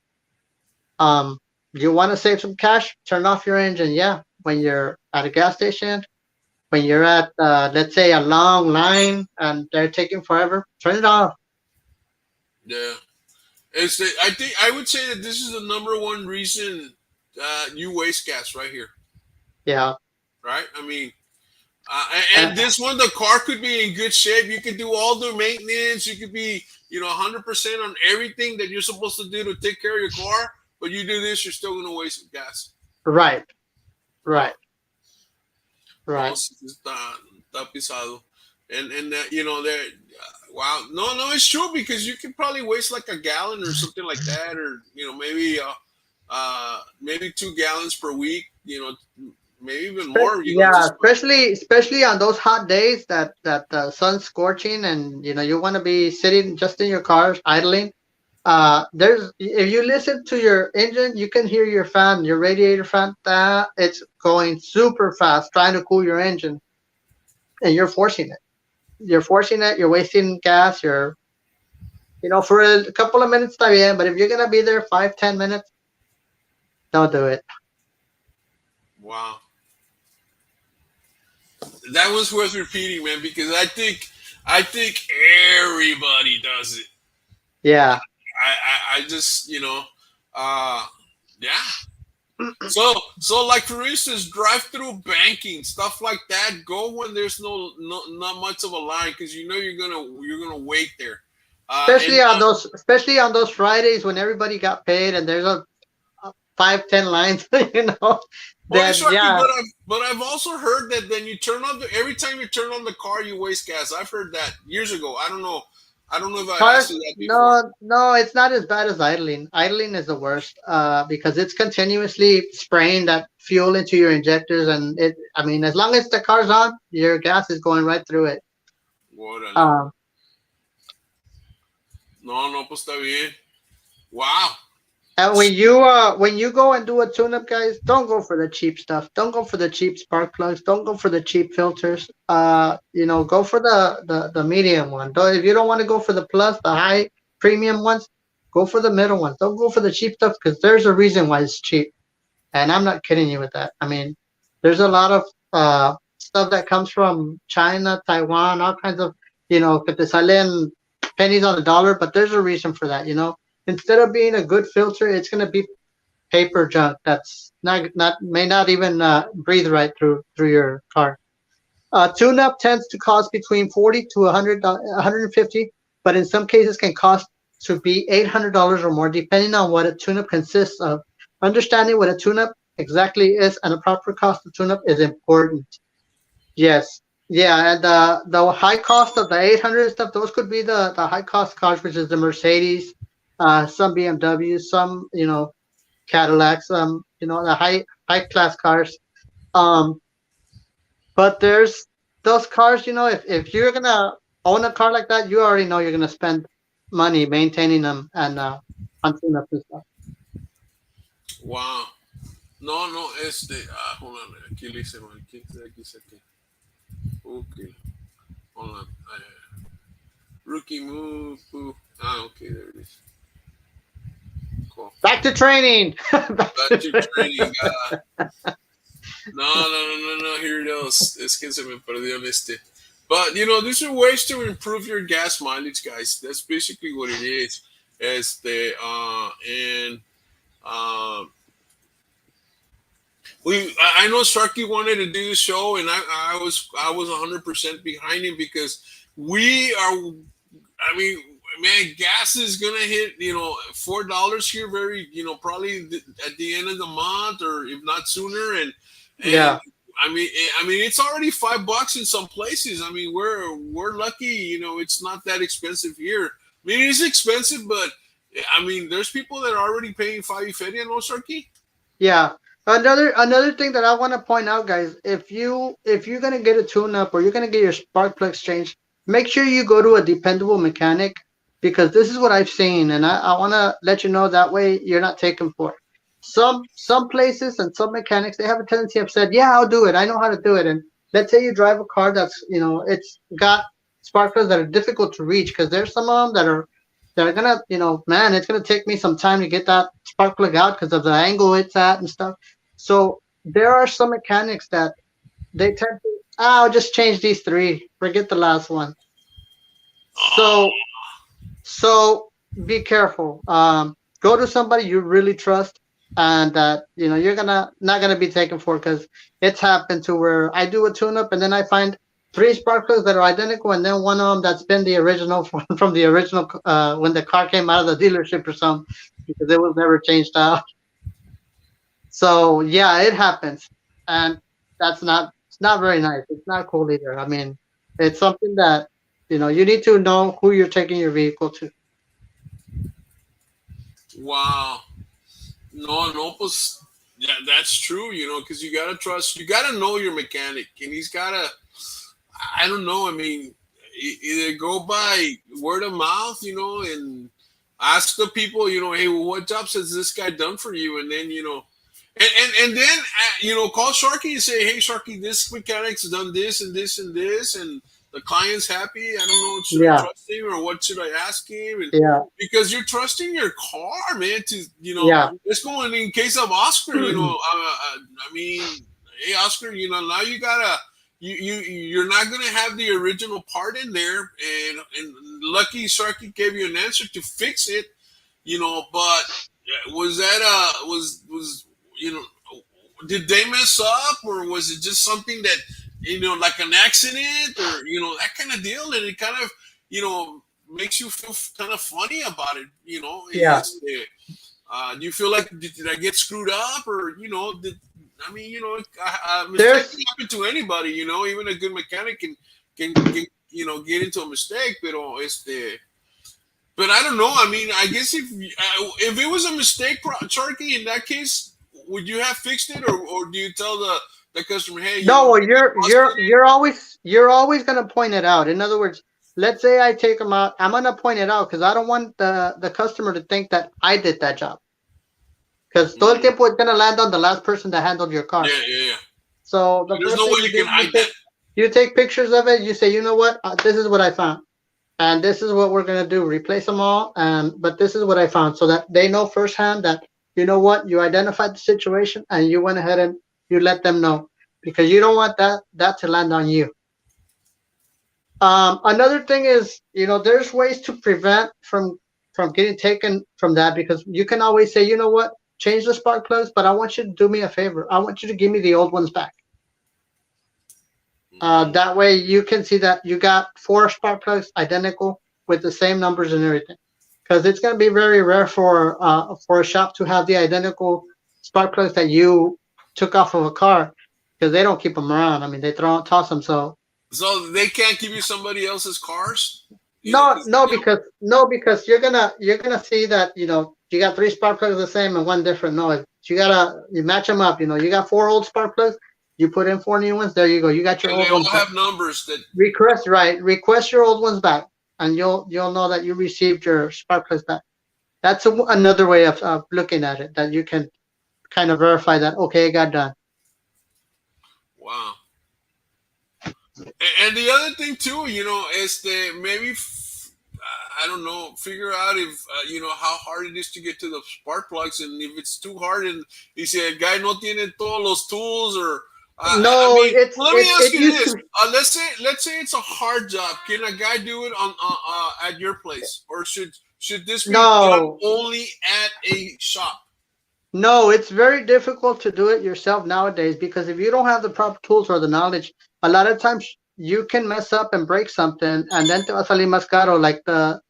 Um, you want to save some cash? Turn off your engine. Yeah, when you're at a gas station, when you're at let's say a long line and they're taking forever, turn it off. Yeah. I think I would say that this is the number one reason you waste gas right here. Yeah, Right? I mean, and and this one, the car could be in good shape. You could do all the maintenance. You could be, 100% on everything that you're supposed to do to take care of your car. But you do this, you're still going to waste gas. right, Wow. right, No, right. sí está pisado. And that, wow. No, it's true because you could probably waste like a gallon or something like that. Or, maybe 2 gallons per week, maybe even more, Yeah, just. especially on those hot days that the sun's scorching and you want to be sitting just in your car idling. There's if you listen to your engine, you can hear your fan, your radiator fan. That it's going super fast, trying to cool your engine, and you're forcing it. You're forcing it. You're wasting gas. For a couple of minutes, está bien, but if you're gonna be there 5, 10 minutes, don't do it. Wow. That was worth repeating, man, because I think everybody does it. Yeah. I just uh yeah. So like for instance, drive through banking stuff like that. Go when there's not much of a line because you know you're gonna wait there. And Especially on those Fridays when everybody got paid and there's a 5, 10 lines, Boy, then Sharky, yeah. but I've also heard that then you turn on the every time you turn on the car, you waste gas. I've heard that years ago. I don't know. I don't know if I've asked Cars, you that before. no, no, it's not as bad as idling. Idling is the worst, because it's continuously spraying that fuel into your injectors, and I mean, as long as the car's on, your gas is going right through it. Órale. Um, No, no, pues está bien. Wow. and when you go and do a tune-up, guys, don't go for the cheap stuff. Don't go for the cheap spark plugs. Don't go for the cheap filters. Go for the medium one. If you don't want to go for the plus, the high premium ones, go for the middle ones. Don't go for the cheap stuff because there's a reason why it's cheap. And I'm not kidding you with that. I mean, there's a lot of stuff that comes from China, Taiwan, all kinds of, que te salen pennies on the dollar, but there's a reason for that. Instead of being a good filter, it's going to be paper junk that's not may not even breathe right through your car. Tune-up tends to cost between 40 to 150, but in some cases can cost to be $800 or more, depending on what a tune-up consists of. Understanding what a tune-up exactly is and the proper cost of tune-up is important. Yes. Yeah, and the high cost of the 800 stuff, those could be the high cost cars, which is the Mercedes, some BMWs, some Cadillacs, the high class cars. Um, but there's those cars, if you're gonna own a car like that, you already know you're gonna spend money maintaining them and on tune-up and stuff. Wow. No, no, hold on. Aquí le hice mal. Aquí saqué. Okay. Hold on. Rookie move. Okay, there it is. Cool. Back to training. Back to training. No, no, no, no, no. Here it is. Es que se me perdió en este. But these are ways to improve your gas mileage, guys. That's basically what it is. And I know Sharky wanted to do the show, and I was 100% behind him because we are. I mean, man, gas is gonna hit $4 here very probably at the end of the month or if not sooner, and Yeah. I mean it's already $5 in some places. I mean we're lucky, it's not that expensive here. I mean it is expensive, but I mean there's people that are already paying five feria, no, Sharky? Yeah. Another thing that I want to point out, guys, if you're gonna get a tune-up or you're gonna get your spark plugs changed, make sure you go to a dependable mechanic because this is what I've seen, and I want to let you know that way you're not taken for it. Some places and some mechanics they have a tendency of said, yeah, I'll do it. I know how to do it. And let's say you drive a car that's it's got spark plugs that are difficult to reach because there's some of them that are gonna man, it's gonna take me some time to get that spark plug out because of the angle it's at and stuff. So there are some mechanics that they tend to, I'll just change these three, forget the last one. So so be careful. Go to somebody you really trust, and that you're gonna not gonna be taken for because it's happened to where I do a tune-up and then I find three spark plugs that are identical, and then one of them that's been the original from the original when the car came out of the dealership or something because it was never changed out. So yeah, it happens, and that's not it's not very nice. It's not cool either. I mean, it's something that you need to know who you're taking your vehicle to. Wow. No, no, pues yeah, that's true, because you gotta know your mechanic, and he's gotta, I don't know, I mean, either go by word of mouth, and ask the people, hey, well, what jobs has this guy done for you? And then, and then, call Sharky and say, hey, Sharky, this mechanic's done this and this and this, and the client's happy. I don't know, should I Yeah, trust him or what should I ask him? And yeah, because you're trusting your car, man, to yeah, let's go in case of Oscar. I mean, hey Oscar, now you gotta you're not gonna have the original part in there, and lucky Sharky gave you an answer to fix it, but was that was you know did they mess up, or was it just something that like an accident, or that kind of deal, and it kind of makes you feel kind of funny about it. Yeah. Do you feel like did I get screwed up, or did I mean mistakes There's can happen to anybody. Even a good mechanic can get into a mistake, but I don't know. I mean, I guess if it was a mistake, Charky, in that case, would you have fixed it, or do you tell the customer, hey, no, well, I busted it? you're always gonna point it out. In other words, let's say I take them out, I'm gonna point it out because I don't want the customer to think that I did that job. Because todo el Mm, tiempo it's gonna land on the last person that handled your car. yeah, yeah, yeah. So the There's first no thing way you you do, can hide that. you take pictures of it. You say, you know what, this is what I found, and this is what we're gonna do. Replace them all, and but this is what I found, so that they know firsthand that you know what, you identified the situation and you went ahead and you let them know, because you don't want that to land on you. Another thing is, there's ways to prevent from getting taken from that, because you can always say, you know what, change the spark plugs, but I want you to do me a favor. I want you to give me the old ones back. Hmm. That way you can see that you got four spark plugs identical with the same numbers and everything. Because it's going to be very rare for a shop to have the identical spark plugs that you took off of a car, because they don't keep them around. I mean, they toss them. So So they can't give you somebody else's cars, no, 'cause, no, because you're gonna see that you got three spark plugs the same and one different. No, you match them up. You got four old spark plugs. You put in four new ones. There you go. You got your and they old ones all back. have numbers that. Request right. Request your old ones back, and you'll know that you received your spark plugs back. That's another way of looking at it, that you can kind of verify that okay, it got done. Wow. And the other thing too, is that maybe I don't know, figure out if how hard it is to get to the spark plugs, and if it's too hard, and dice el guy no tiene todos los tools, or I No, mean, let me ask it you used this: to. let's say it's a hard job. Can a guy do it on at your place, or should this be done No, only at a shop? no, it's very difficult to do it yourself nowadays, because if you don't have the proper tools or the knowledge, a lot of times you can mess up and break something, and then te va a salir más caro. Like the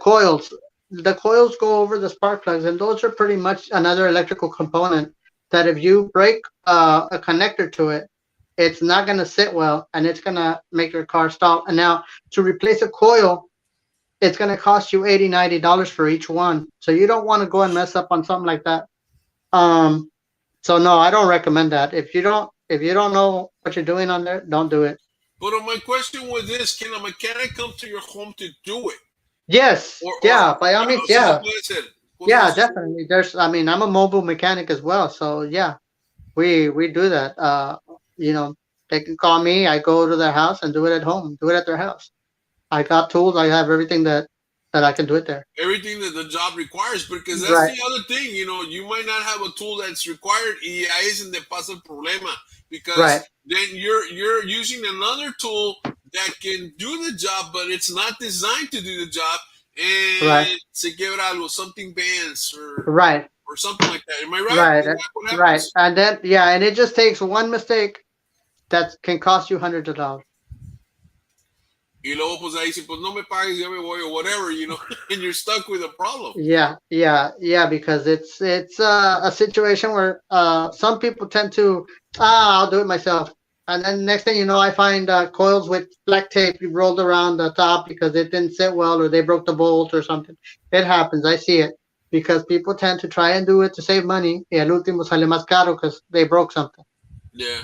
coils, the coils go over the spark plugs, and those are pretty much another electrical component that if you break a connector to it, it's not going to sit well, and it's going to make your car stop. And now to replace a coil, it's going to cost you $80-$90 for each one. So you don't want to go and mess up on something like that. um, so no, I don't recommend that. If you don't know what you're doing on there, don't do it. But my question was this: can a mechanic come to your home to do it, Yes, or yeah, by all means, si no yeah, puede ser? yeah, Podemos hacer. definitely. I mean, I'm a mobile mechanic as well, so yeah, we do that. You know, they can call me. I go to their house and do it at home. Do it at their house. I got tools. I have everything that I can do it there. Everything that the job requires, because that's Right, the other thing. You might not have a tool that's required, y ahí es donde pasa el problema, right, because then you're using another tool that can do the job, but it's not designed to do the job, right, and se quebra algo, something bends, right, or something like that. Am I right? right, Is that what right. happens? And then yeah, and it just takes one mistake that can cost you hundreds of dollars. Y luego pues ahí si pues no me pagues, ya me voy, or whatever, and you're stuck with a problem. Yeah, yeah, yeah, because it's a situation where some people tend to I'll do it myself, and then next thing you know, I find coils with black tape rolled around the top because it didn't sit well, or they broke the bolt or something. It happens. I see it, because people tend to try and do it to save money. Y al último sale más caro because they broke something. Yeah.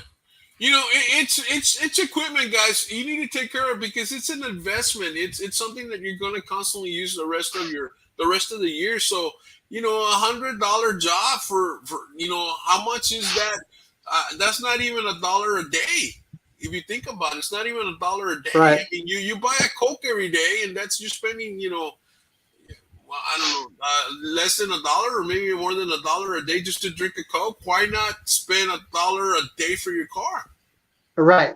It's equipment, guys. You need to take care of, because it's an investment. It's something that you're going to constantly use the rest of the year. So $100 job for how much is that? That's not even $1 a day. If you think about it, it's not even $1 a day. Right, I mean, you buy a Coke every day, and that's you're spending well, I don't know, less than $1, or maybe more than $1 a day just to drink a Coke. Why not spend $1 a day for your car? right.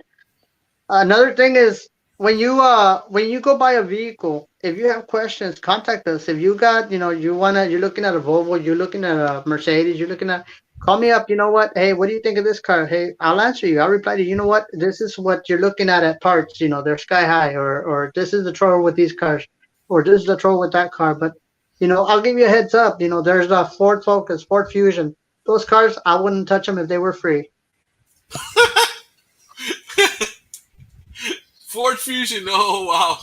Another thing is when you go buy a vehicle, if you have questions, contact us. If you got, you're looking at a Volvo, you're looking at a Mercedes, you're looking at, call me up. You know what? Hey, what do you think of this car? Hey, I'll answer you. I'll reply to you. You know what? This is what you're looking at parts. They're sky high, or this is the trouble with these cars, or this is the trouble with that car. But I'll give you a heads up. There's the Ford Focus, Ford Fusion. Those cars, I wouldn't touch them if they were free. Ford Fusion. Oh wow,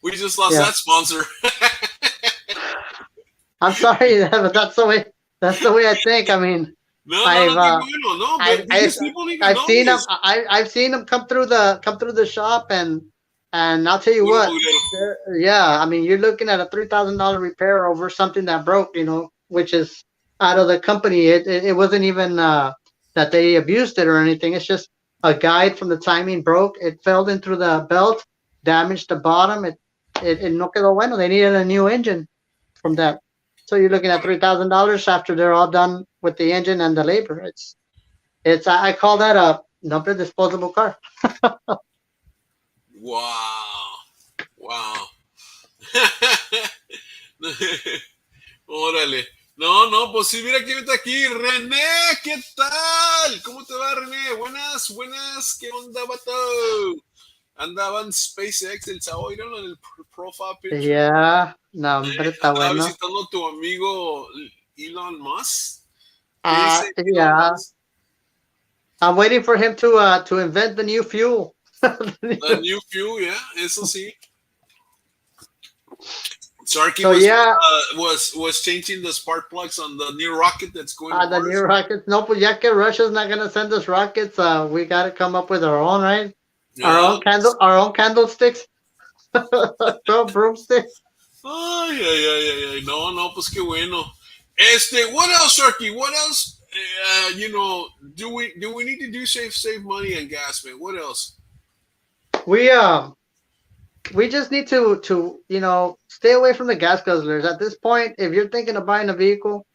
we just lost Yeah. that sponsor. I'm sorry, but that's the way. That's the way I think. I mean, No, no, I've no, qué bueno, no, I've I've because people need to I've know seen them. this. I've seen them come through the shop, and I'll tell you Puro what. mugrero. Yeah, I mean, you're looking at a $3,000 repair over something that broke. Which is out of the company. It wasn't even that they abused it or anything. It's just a guide from the timing broke. It fell in through the belt, damaged the bottom. It no quedó bueno. They needed a new engine from that. So you're looking at $3,000 after they're all done with the engine and the labor. I call that a number disposable car. Wow, wow. Órale. No, no, pues sí, mira quién está aquí. René, ¿qué tal? ¿Cómo te va, René? Buenas, buenas. ¿Qué onda, vato? Andaban SpaceX el sábado, en el profile picture. Yeah, no, hombre, está Andaba bueno. visitando a tu amigo Elon Musk. ¿Qué dice Elon Yeah, Musk? I'm waiting for him to invent the new fuel. The new fuel, yeah, eso sí. Sharky So yeah, was changing the spark plugs on the new rocket that's going to the new Mars. rockets. No, pues ya que Russia's not gonna send us rockets, we got to come up with our own, right? Yeah. Our own candlesticks, broomsticks. Ay, ay, ay, ay, ay. No, no, pues qué bueno. What else, Sharky? What else? Do we need to do save money and gas, man? What else? We we just need to stay away from the gas guzzlers. At this point, if you're thinking of buying a vehicle,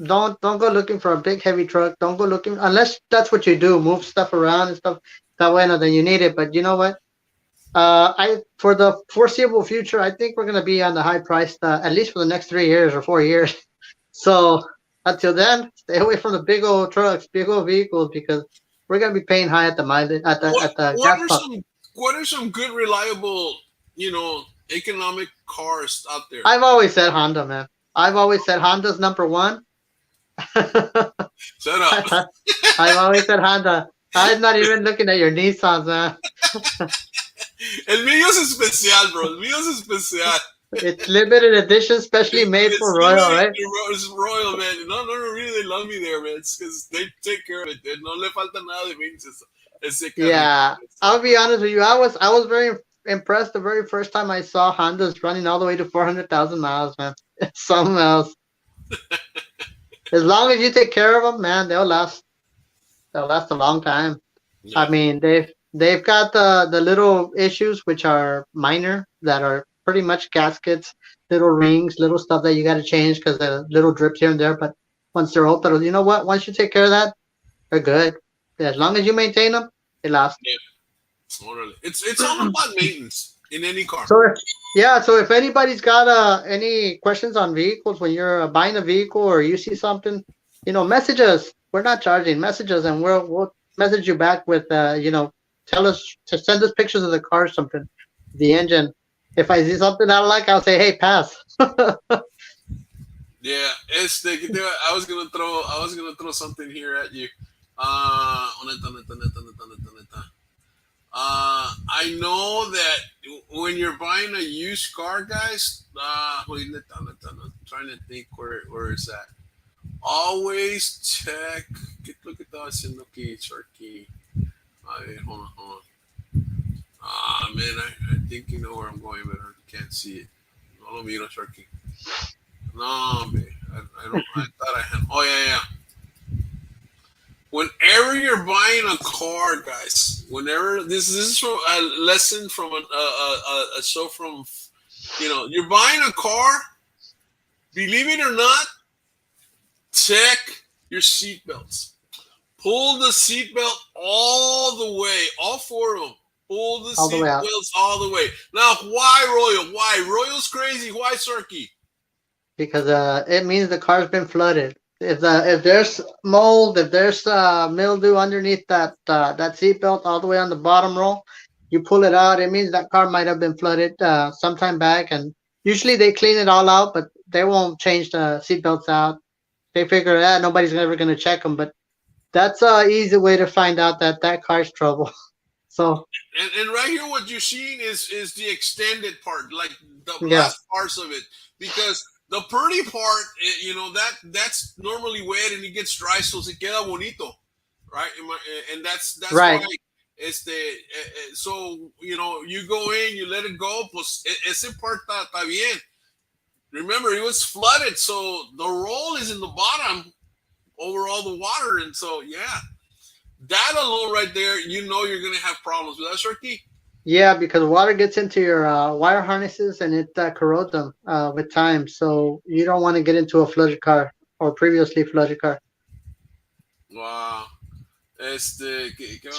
don't go looking for a big heavy truck. Don't go looking unless that's what you do, move stuff around and stuff. That way, no, then you need it. But you know what? I for the foreseeable future, I think we're gonna be on the high price, at least for the next 3 years or 4 years. So until then, stay away from the big old trucks, big old vehicles, because we're gonna be paying high at the mileage What at the what gas are pump. some good reliable economic cars out there? I've always said Honda, man. I've always said Honda's number one. Shut up. I've always said Honda. I'm not even looking at your Nissans, man. El mío es especial, bro. El mío es especial. It's limited edition, specially made It's for Royal, literally right? it's royal, man. No, no, no, really, they love me there, man. It's because they take care of it. No le falta nada de mí. Ese carrito. Yeah, I'll be honest with you. I was very impressed the very first time I saw Hondas running all the way to 400,000 miles, man. It's something else. As long as you take care of them, man, they'll last. They'll last a long time. I Yeah. mean, they've got the little issues which are minor that are pretty much gaskets, little rings, little stuff that you got to change because the little drips here and there. But once they're open, you know what? Once you take care of that, they're good. As long as you maintain them, they last. Yeah. Totally. It's all about maintenance in any car. So yeah, so if anybody's got any questions on vehicles when you're buying a vehicle or you see something, message us. We're not charging. Message us and we'll message you back with tell us to send us pictures of the car or something, the engine. If I see something I don't like, I'll say, hey, pass. Yeah, I was gonna throw something here at you. Neta, neta, neta, neta, neta, neta. I know that when you're buying a used car, guys, wait, neta, neta, neta, trying to think where is that. Always check. Look at that haciendo aquí, Sharky. A ver, hold on, hold on. Man, I think you know where I'm going, but I can't see it. No lo miro, Sharky. No, man. I don't. I thought I had. Oh yeah, yeah. Whenever you're buying a car, guys. Whenever this is from a lesson from a show from, you're buying a car. Believe it or not, check your seatbelts. Pull the seatbelt all the way, all four of them. Pull the all the seat way out. belts all the way. Now, why Royal? Why Royal's crazy? Why Sharky? Because it means the car's been flooded. If there's mold, if there's mildew underneath that seat belt all the way on the bottom row, you pull it out. It means that car might have been flooded sometime back, and usually they clean it all out, but they won't change the seat belts out. They figure that nobody's ever gonna check them, but that's a easy way to find out that that car's trouble. So And right here, what you're seeing is the extended part, like the yeah, last parts of it, because the pretty part, that's normally wet and it gets dry, so se queda bonito, right? And that's why right. it's so you go in, you let it go, pues ese part está bien. Remember, it was flooded, so the roll is in the bottom over all the water, and so yeah, that alone right there, you're gonna have problems with that, Sharky. Yeah, because water gets into your wire harnesses and it corrodes them with time. So you don't want to get into a flooded car or previously flooded car. Wow. ¿qué más?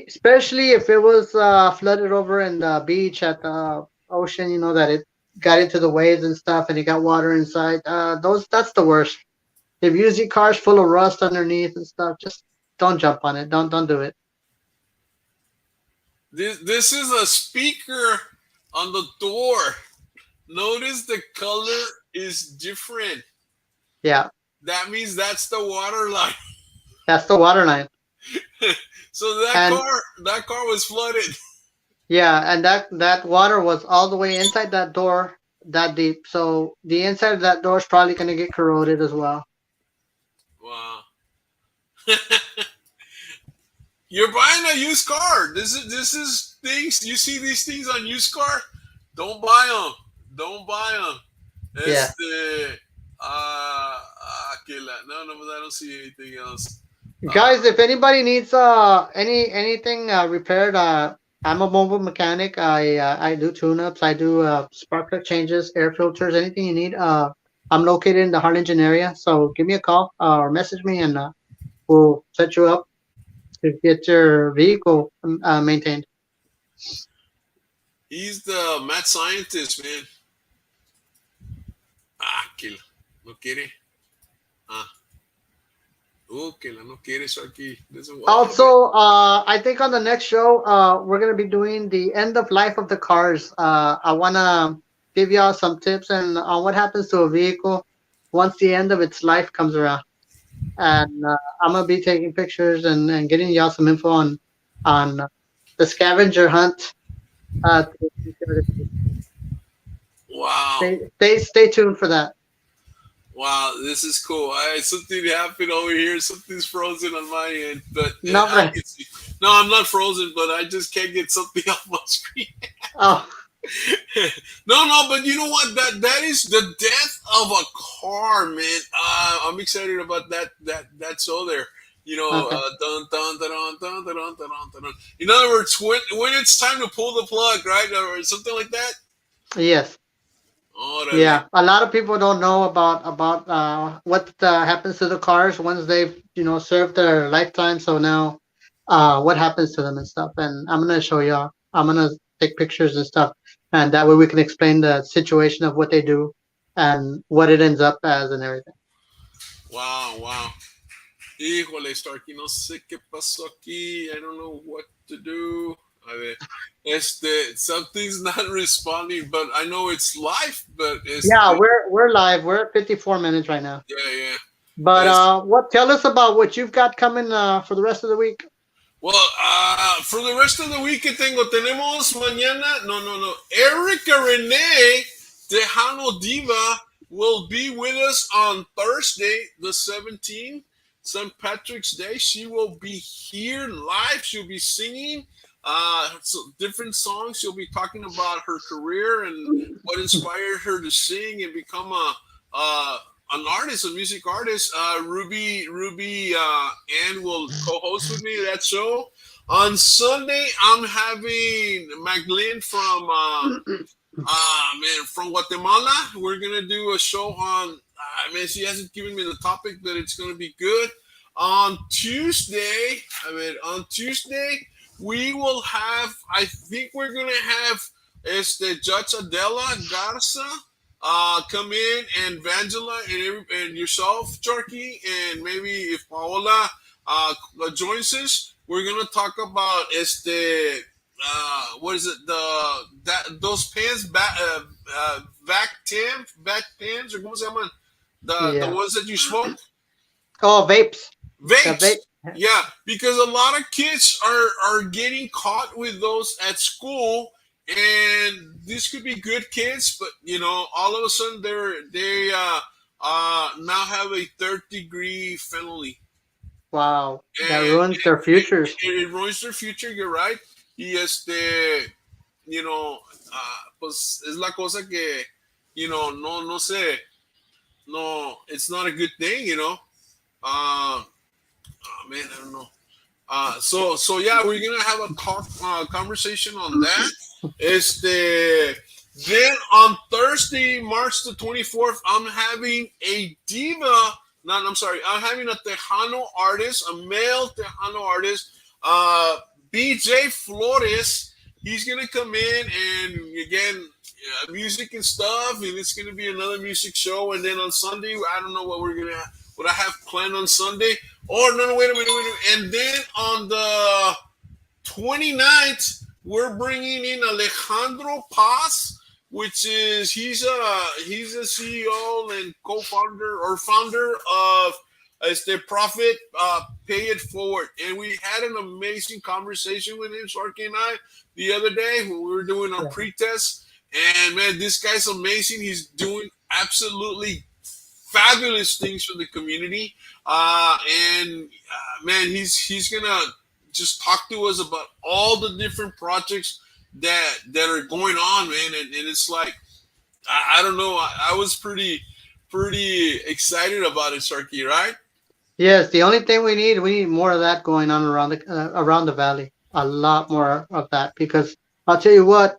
Especially if it was flooded over in the beach at the ocean, you know, that it got into the waves and stuff and it got water inside. That's the worst. If you see cars full of rust underneath and stuff, just don't jump on it. Don't do it. This is a speaker on the door. Notice the color is different. Yeah, That means that's the water line. that's the water line. So And that car was flooded. yeah, and that water was all the way inside that door that deep. So the inside of that door is probably going to get corroded as well. Wow. You're buying a used car. This is things you see these things on used car. Don't buy them. Don't buy them. Yeah. No, but I don't see anything else. Guys, if anybody needs anything repaired, I'm a mobile mechanic. I do tune-ups, I do spark plug changes, air filters, anything you need. I'm located in the Harlingen area, so give me a call or message me, and we'll set you up to get your vehicle maintained. He's the mad scientist, man. Que no quiere. Ah, que la no quiere eso aquí. Also, I think on the next show, we're gonna be doing the end of life of the cars. I wanna give y'all some tips and on what happens to a vehicle once the end of its life comes around. And I'm gonna be taking pictures and getting y'all some info on the scavenger hunt. Wow. Stay tuned for that. Wow, this is cool. Something happened over here. Something's frozen on my end, but No, I can see. No, I'm not frozen, but I just can't get something off my screen. oh, No, but you know what? That is the death of a car, man. I'm excited about that show there. okay. Dun, dun, dun, dun, dun, dun, dun, dun, dun. In other words, when it's time to pull the plug, right, or something like that. Yes. Órale. Yeah, a lot of people don't know about what happens to the cars once they've served their lifetime. So now, what happens to them and stuff. And I'm gonna show y'all. I'm gonna take pictures and stuff, and that way we can explain the situation of what they do and what it ends up as and everything. Wow. Híjole, Starkey, no sé qué pasó aquí. I don't know what to do. A ver, something's not responding, but I know it's live, but Yeah, we're live. We're at 54 minutes right now. yeah. But tell us about what you've got coming for the rest of the week. Well, for the rest of the week que tenemos mañana, no. Erica Renee Tejano Diva will be with us on Thursday, the 17th, St. Patrick's Day. She will be here live. She'll be singing different songs. She'll be talking about her career and what inspired her to sing and become an artist, a music artist. Ruby Ann will co-host with me that show. On Sunday, I'm having Maglin from Guatemala. We're gonna do a show on. She hasn't given me the topic, but it's gonna be good. On Tuesday, we will have. I think we're gonna have este Judge Adela Garza come in, and Vangela and yourself, Sharky, and maybe if Paola joins us, we're gonna talk about este what is it, those pens vac pens, or como se llaman, the Yeah. ones that you smoke. Oh, vapes. The Vapes. vape. Yeah, because a lot of kids are getting caught with those at school, and these could be good kids, but all of a sudden they now have a third-degree felony, Wow. That and ruins their futures. it ruins their future. You're right. Y pues es la cosa que, no sé, no, it's not a good thing. Oh man, I don't know. So yeah, we're gonna have a talk conversation on that. Este, then on Thursday, March the 24th, I'm having a diva. Not, I'm sorry, I'm having a Tejano artist, a male Tejano artist, BJ Flores. He's gonna come in and again, music and stuff, and it's gonna be another music show. And then on Sunday, I don't know what I have planned on Sunday. Oh no, no, wait a minute, wait a minute. And then on the 29th, we're bringing in Alejandro Paz, which is he's a CEO and co-founder or founder of the Profit Pay It Forward, and we had an amazing conversation with him, Sharky and I, the other day when we were doing our Yeah. pre-test. And man, this guy's amazing. He's doing absolutely fabulous things for the community. And man, he's gonna just talk to us about all the different projects that are going on, man. And it's like I don't know. I was pretty excited about it, Sharky. Right? Yes, the only thing we need more of that going on around the valley. A lot more of that because I'll tell you what,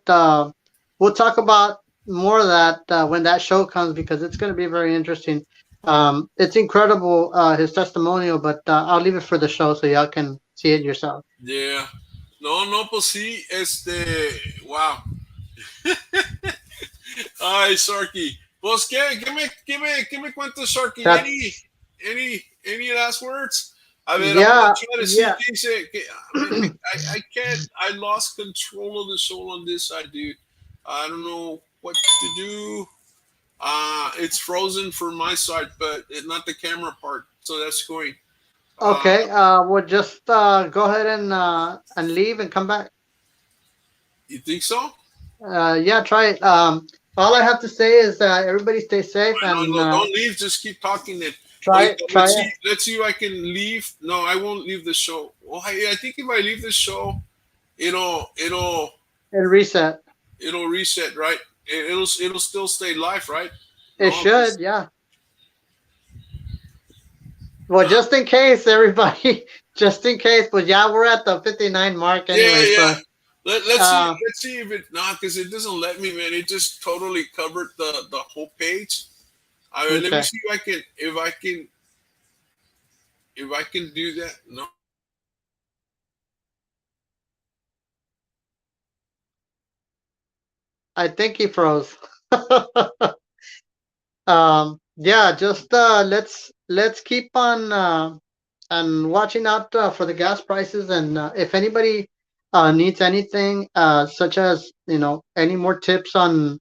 we'll talk about more of that when that show comes because it's going to be very interesting. It's incredible his testimonial, but I'll leave it for the show so y'all can see it yourself. Yeah. No, no, pues sí, wow. Ay, Sharky. Pues, ¿qué me cuentas, Sharky? That's Any last words? A ver, I'm gonna yeah, try to see yeah. qué dice. I can't. I lost control of the show on this side, dude. I don't know what to do. It's frozen for my side, but not the camera part. So that's going. Uh, Okay, we'll just go ahead and leave and come back. you think so? Yeah, try it. All I have to say is everybody stay safe No, and no, don't leave. Just keep talking. Then try wait, it. Try let's it see. Let's see if I can leave. No, I won't leave the show. Oh, I think if I leave the show, it'll it'll and reset. it'll reset, right? It'll still stay live, right? It No, should, yeah. Well, just in case, everybody, just in case. But yeah, we're at the 59 mark yeah, anyway. yeah. So Let's see. uh, Let's see if it because it doesn't let me, man. It just totally covered the whole page. All right, let me okay. see if I can do that. No. I think he froze. Yeah, just let's keep on and watching out for the gas prices. And if anybody needs anything, such as any more tips on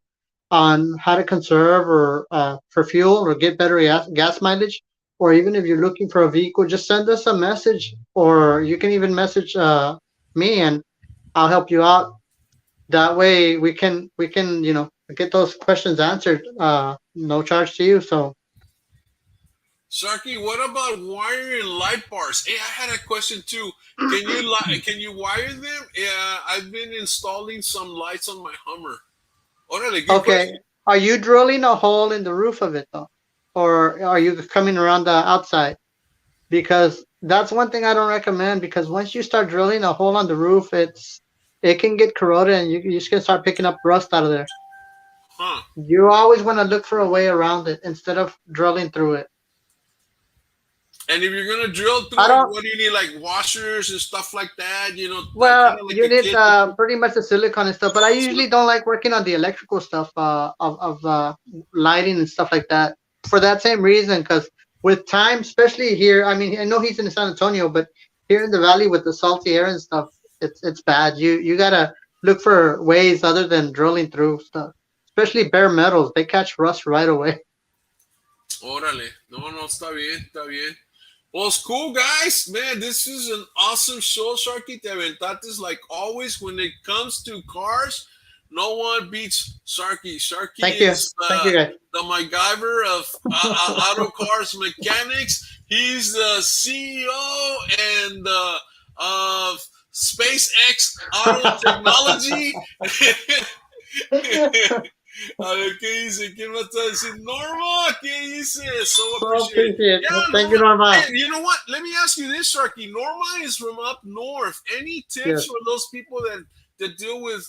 how to conserve or for fuel or get better gas mileage, or even if you're looking for a vehicle, just send us a message, or you can even message me, and I'll help you out. That way, we can get those questions answered. No charge to you. So Sharky, what about wiring light bars? Hey, I had a question too. Can you wire them? Yeah, I've been installing some lights on my Hummer. Orale, good okay, question. are you drilling a hole in the roof of it though, or are you coming around the outside? Because that's one thing I don't recommend. Because once you start drilling a hole on the roof, it can get corroded, and you just can start picking up rust out of there. Huh? You always want to look for a way around it instead of drilling through it. And if you're gonna drill I through it, don't. what do you need? Like washers and stuff like that. You know, Well, kind of like you a need kit. To pretty much the silicon and stuff, but I so, usually don't like working on the electrical stuff of lighting and stuff like that for that same reason. Because with time, especially here, I mean, I know he's in San Antonio, but here in the valley with the salty air and stuff, it's bad. You gotta look for ways other than drilling through stuff, especially bare metals. They catch rust right away. órale, no, no, está bien, está bien. Well, it's cool, guys. Man, this is an awesome show, Sharky. Te aventates like always when it comes to cars. No one beats Sharky. Sharky is Thank you, guys. the MacGyver of auto cars mechanics. He's the CEO and of SpaceX Auto Technology. A ver qué dice, ¿quién va a estar diciendo? Norma, ¿qué dice? So So appreciate it. appreciate Yeah, it. Thank you, Norma. Norma. Hey, you know what? Let me ask you this, Sharky. Norma is from up north. Any tips Yes. for those people that deal with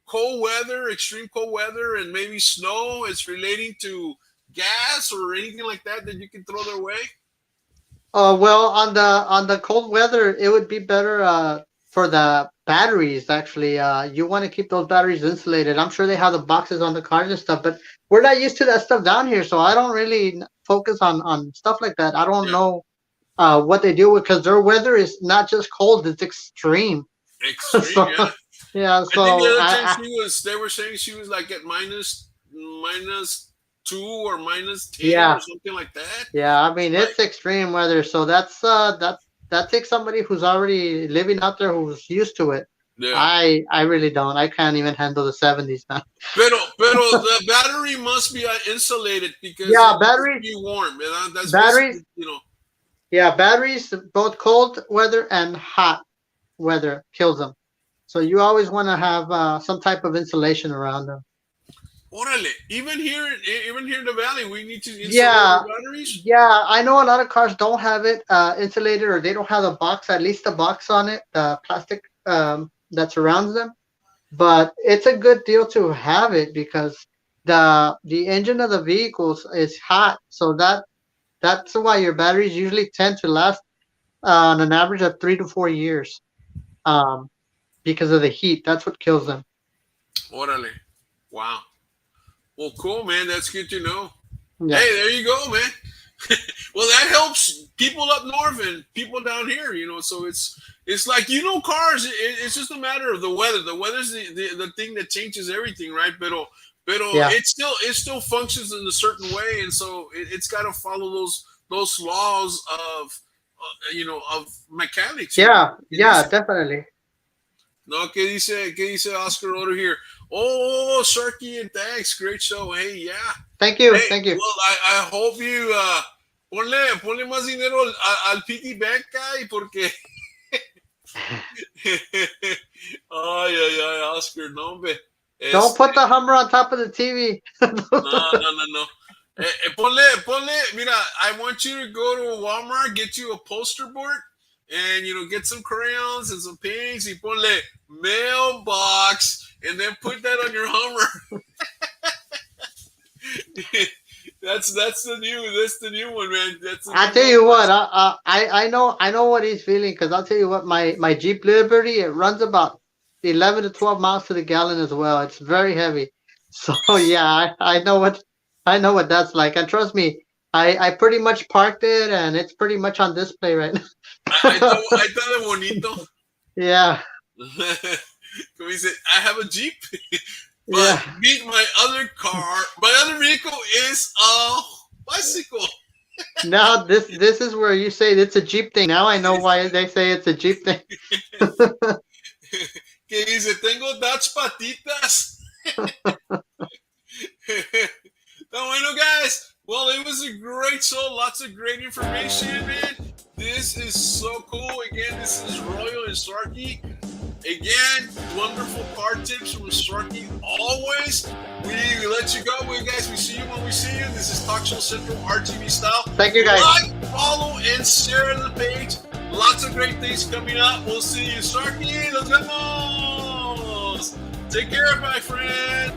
cold weather, extreme cold weather, and maybe snow? It's relating to gas or anything like that that you can throw their way? Well, on the cold weather, it would be better for the batteries. Actually, you want to keep those batteries insulated. I'm sure they have the boxes on the cars and stuff, but we're not used to that stuff down here, so I don't really focus on stuff like that. I don't Yeah, know what they deal with because their weather is not just cold; it's extreme. extreme. So Yeah, yeah, I think the so other time they were saying she was like at minus 2 or minus 10 or yeah, something like that. yeah. I mean, Right. it's extreme weather, so that takes somebody who's already living out there who's used to it. Yeah. I really don't. I can't even handle the 70s, man. Pero the battery must be insulated because Yeah, it needs to batteries, be warm. And that's batteries, basically, you know. yeah, batteries, both cold weather and hot weather kills them. So you always want to have some type of insulation around them. Órale. Even here in the valley, we need to insulate Yeah, our batteries. yeah, I know a lot of cars don't have it insulated or they don't have the box, at least the box on it, the plastic that surrounds them. But it's a good deal to have it because the engine of the vehicles is hot, so that's why your batteries usually tend to last on an average of 3 to 4 years um, because of the heat. That's what kills them. Órale. Wow. Well, cool, man. That's good to know. Yeah, Hey, there you go, man. Well, that helps people up north and people down here, you know. So it's like cars. It's just a matter of the weather. The weather's the thing that changes everything, right? Pero yeah, it still functions in a certain way, and so it's got to follow those laws of of mechanics. You know, yeah, yeah, definitely. no, qué dice Oscar over here? Oh, Sharky, and thanks, great show. Hey, yeah. Thank you, Hey, thank you. well, I hope you ponle más dinero al piggy bank guy porque ay ay ay Oscar, no hombre. Don't put the Hummer on top of the TV. No, no, no, no. Ponle, mira, I want you to go to Walmart, get you a poster board, and get some crayons and some pinks, y ponle mailbox, and then put that on your Hummer. That's the new one, man. That's the I new tell you what, mailbox. I know what he's feeling because I'll tell you what, my Jeep Liberty, it runs about 11 to 12 miles to the gallon as well. It's very heavy. So yeah, I know what that's like. And trust me, I pretty much parked it and it's pretty much on display right now. I thought bonito. Yeah, Como dice, I have a Jeep, but yeah. meet my other vehicle is a bicycle. Now this is where you say it's a Jeep thing. Now I know why they say it's a Jeep thing. Que dice, tengo Dutch patitas. No, bueno, guys. Well, it was a great show. Lots of great information, man. This is so cool. Again, this is Royal and Sharky. Again, wonderful car tips from Sharky. Always, we let you go. Guys, we see you when we see you. This is Talk Show Central RTV style. Thank you, guys. Like, follow, and share the page. Lots of great things coming up. We'll see you, Sharky. Nos vemos. Take care, my friend.